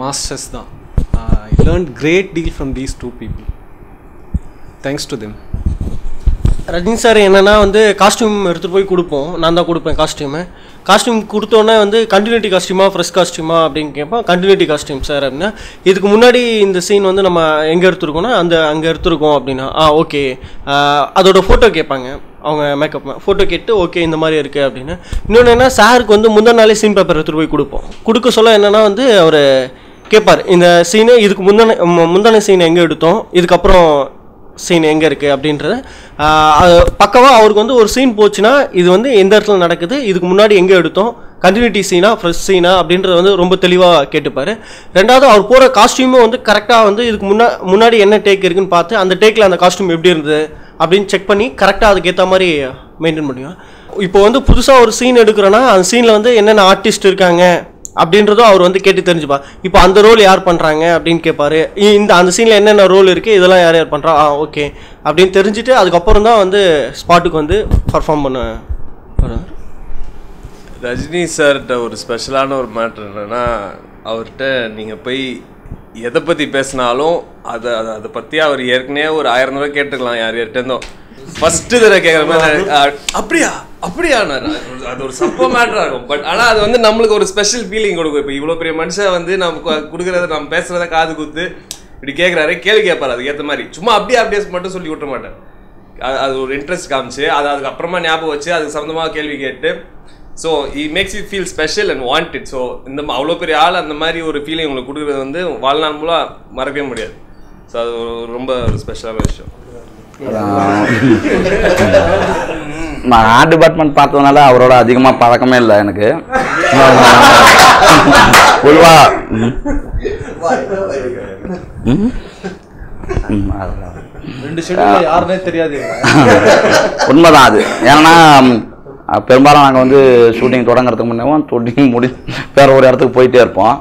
மாஸ்டர்ஸ் தான். I learned great deal from these two people. Thanks to them. Rajini sir என்னென்னா வந்து காஸ்டியூம் எடுத்துகிட்டு போய் கொடுப்போம், நான் தான் கொடுப்பேன் காஸ்டியூம் கொடுத்தோன்னே வந்து கண்டினியூட்டி காஸ்டியூமா ஃப்ரெஷ் காஸ்டியூமா அப்படின்னு கேட்போம். கண்டினியூட்டி காஸ்டியூம் சார் அப்படின்னா இதுக்கு முன்னாடி இந்த சீன் வந்து நம்ம எங்கே எடுத்துருக்கோன்னா அங்கே எடுத்துருக்கோம் அப்படின்னா ஓகே அதோட ஃபோட்டோ கேட்பாங்க. அவங்க மேக்கப் ஃபோட்டோ கேட்டு ஓகே இந்த மாதிரி இருக்குது அப்படின்னு. இன்னொன்று என்ன, சாருக்கு வந்து முந்தின நாளே சீன் பேப்பர் எடுத்துகிட்டு போய் கொடுப்போம். கொடுக்க சொல்ல என்னென்னா வந்து அவர் கேட்பார், இந்த சீனு இதுக்கு முந்தான சீன் எங்கே எடுத்தோம், இதுக்கப்புறம் சீன் எங்கே இருக்குது அப்படின்றது பக்கவாக அவருக்கு வந்து ஒரு சீன் போச்சுன்னா இது வந்து எந்த இடத்துல நடக்குது, இதுக்கு முன்னாடி எங்கே எடுத்தோம், கண்டினியூட்டி சீனா ஃப்ரெஷ் சீனா அப்படின்றத வந்து ரொம்ப தெளிவாக கேட்டுப்பார். ரெண்டாவது அவர் போகிற காஸ்டியூமும் வந்து கரெக்டாக வந்து இதுக்கு முன்னாடி என்ன டேக் இருக்குன்னு பார்த்து அந்த டேக்கில் அந்த காஸ்டியூம் எப்படி இருந்தது அப்படின்னு செக் பண்ணி கரெக்டாக அதுக்கேற்ற மாதிரி மெயின்டைன் பண்ணுவேன். இப்போ வந்து புதுசாக ஒரு சீன் எடுக்கிறோன்னா அந்த சீனில் வந்து என்னென்ன ஆர்டிஸ்ட் இருக்காங்க அப்படின்றதும் அவர் வந்து கேட்டு தெரிஞ்சுப்பார். இப்போ அந்த ரோல் யார் பண்ணுறாங்க அப்படின்னு கேட்பாரு. அந்த சீனில் என்னென்ன ரோல் இருக்குது, இதெல்லாம் யார் யார் பண்ணுறா, ஓகே அப்படின்னு தெரிஞ்சுட்டு அதுக்கப்புறம் தான் வந்து ஸ்பாட்டுக்கு வந்து பர்ஃபார்ம் பண்ண வர்றார். ரஜினி சார்கிட்ட ஒரு ஸ்பெஷலான ஒரு மேட்ரு என்னென்னா, அவர்கிட்ட நீங்கள் போய் எதை பற்றி பேசினாலும் அதை பற்றி அவர் ஏற்கனவே ஒரு 1000 தடவை கேட்டுக்கலாம். யார்கிட்டேருந்தோம் ஃபஸ்ட்டு தடவை கேட்குற மாதிரி அப்படியாண்ணா அது ஒரு சப்ப மேட்டராக இருக்கும். பட் ஆனால் அது வந்து நம்மளுக்கு ஒரு ஸ்பெஷல் ஃபீலிங் கொடுக்கும். இப்போ இவ்வளோ பெரிய மனுஷன் வந்து நம்ம கொடுக்குறத நம்ம பேசுகிறத காது குத்து இப்படி கேட்குறாரு, கேள்வி கேட்பாரு. அதுக்கேற்ற மாதிரி சும்மா அப்படியே மட்டும் சொல்லி விட்டுற மாட்டேன். அது ஒரு இன்ட்ரெஸ்ட் காமிச்சு அதுக்கப்புறமா ஞாபகம் வச்சு அதுக்கு சம்மந்தமாக கேள்வி கேட்டு so it makes you feel special and wanted. So இந்த அவ்வளோ பெரிய ஆள் அந்த மாதிரி ஒரு ஃபீலிங் உங்களுக்கு கொடுக்குறது வந்து வாழ்நாள் மூலம் மறக்கவே முடியாது. ஸோ அது ரொம்ப ஒரு ஸ்பெஷலான விஷயம். நான் ஆர்ட் டிபார்ட்மெண்ட் பார்த்ததுனால அவரோட அதிகமாக பழக்கமே இல்லை எனக்கு. பொதுவா யாருன்னே தெரியாது. உண்மைதான் அது. ஏன்னா பெரும்பாலும் நாங்கள் வந்து ஷூட்டிங் தொடங்குறதுக்கு முன்னேவும் ஷூட்டிங் வேறு ஒரு இடத்துக்கு போயிட்டே இருப்போம்.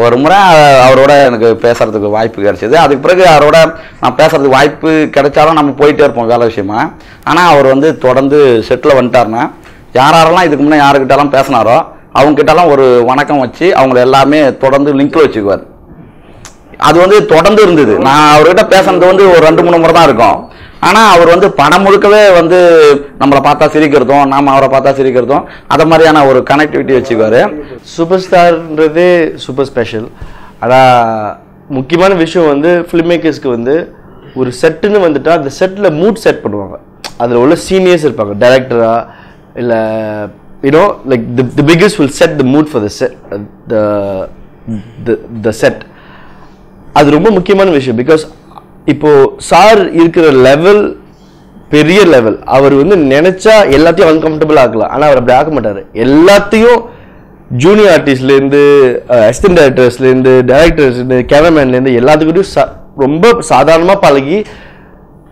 ஒரு முறை அவரோட எனக்கு பேசுறதுக்கு வாய்ப்பு கிடைச்சிது. அதுக்கு பிறகு அவரோட நான் பேசுறதுக்கு வாய்ப்பு கிடைச்சாலும் நம்ம போயிட்டே இருப்போம் வேலை விஷயமா. ஆனால் அவர் வந்து தொடர்ந்து செட்டில் வந்துட்டாருன்னா யாரெல்லாம் இதுக்கு முன்னே யாருக்கிட்டாலும் பேசினாரோ அவங்ககிட்டலாம் ஒரு வணக்கம் வச்சு அவங்கள எல்லாமே தொடர்ந்து லிங்க்ல வச்சுக்குவார். அது வந்து தொடர்ந்து இருந்தது. நான் அவர்கிட்ட பேசுறது வந்து ஒரு 2-3 முறை தான் இருக்கும். ஆனால் அவர் வந்து படம் முழுக்கவே வந்து நம்மளை பார்த்தா சிரிக்கிறதும் நாம் அவரை பார்த்தா சிரிக்கிறதும் அதை மாதிரியான ஒரு கனெக்டிவிட்டி வச்சுக்குவார். சூப்பர் ஸ்டார்ன்றது சூப்பர் ஸ்பெஷல். ஆனால் முக்கியமான விஷயம் வந்து ஃபிலிம் மேக்கர்ஸ்க்கு வந்து ஒரு செட்டுன்னு வந்துட்டா அந்த செட்டில் மூட் செட் பண்ணுவாங்க. அதில் உள்ள சீனியர்ஸ் இருப்பாங்க, டைரக்டரா இல்லை you know like the biggest will set the mood for the set the set. அது ரொம்ப முக்கியமான விஷயம். பிகாஸ் இப்போ சார் இருக்கிற லெவல் பெரிய லெவல். அவர் வந்து நினைச்சா எல்லாத்தையும் அன்கம்ஃபர்டபுள் ஆக்கலாம், ஆனால் அவர் அப்படி ஆக்க மாட்டார். எல்லாத்தையும் ஜூனியர் ஆர்டிஸ்ட்லேருந்து அசிஸ்டன்ட் டைரக்டர்ஸ்லேருந்து டைரக்டர்ஸ்லேருந்து கேமராமேன்லேருந்து எல்லாத்துக்கிட்டையும் ரொம்ப சாதாரணமாக பழகி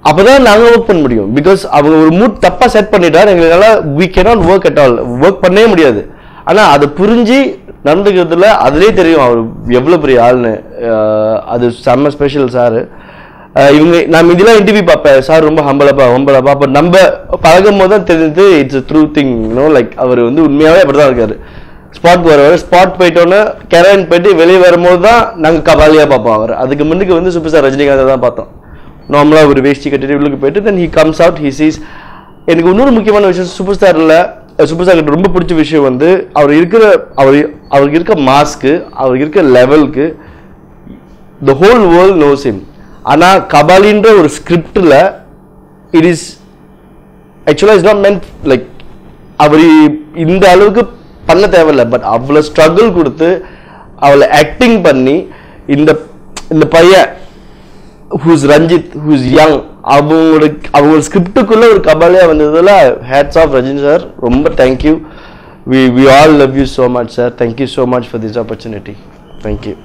அப்போதான் நாங்கள் ஒர்க் பண்ண முடியும். பிகாஸ் அவங்க ஒரு மூட் தப்பாக செட் பண்ணிட்டார், எங்களால் we cannot work at all, work பண்ணவே முடியாது. ஆனால் அதை புரிஞ்சு நடந்துக்கிறதுல அதிலே தெரியும் அவர் எவ்வளோ பெரிய ஆள்னு. அது செம்ம ஸ்பெஷல் சார். இவங்க நான் இதெல்லாம் இன்டர்வியூ பார்ப்பேன், சார் ரொம்ப ஹம்பலப்பா அப்போ நம்ம பழகும் போது தான் தெரிஞ்சது இட்ஸ் ட்ரூ திங். லைக் அவர் வந்து உண்மையாகவே அப்படி தான் இருக்காரு. ஸ்பாட் வருவார், ஸ்பாட் போயிட்டோன்னே கெராயின் போயிட்டு வெளியே வரும்போது தான் நாங்கள் கபாலியாக பார்ப்போம் அவர். அதுக்கு முன்னுக்கு வந்து சூப்பர் ஸ்டார் ரஜினிகாந்தை தான் பார்த்தோம். நார்மலாக ஒரு வேஷ்டி கட்டிட்டு உள்ளுக்கு போயிட்டு then he comes out, he sees. எனக்கு இன்னொரு முக்கியமான விஷயம் சூப்பர் ஸ்டார் கிட்ட ரொம்ப பிடிச்ச விஷயம் வந்து அவருக்கு இருக்க மாஸ்க்கு, அவருக்கு இருக்க லெவலுக்கு the whole world knows him. ஆனால் கபாலின்ற ஒரு ஸ்கிரிப்டில் இட் இஸ் ஆக்சுவலாக இஸ் நாட் மென்ட் லைக் அவர் இந்த அளவுக்கு பண்ண தேவையில்லை. பட் அவ்வளோ ஸ்ட்ரகிள் கொடுத்து அவளை ஆக்டிங் பண்ணி இந்த பையன் ஹூஸ் ரஞ்சித் ஹூஸ் யங் அவங்களோட ஸ்கிரிப்டுக்குள்ள ஒரு கபாலியாக வந்ததில் ஹேட்ஸ் ஆஃப் ரஜினி சார். ரொம்ப thank you. We all love you so much sir. Thank you so much for this opportunity. Thank you.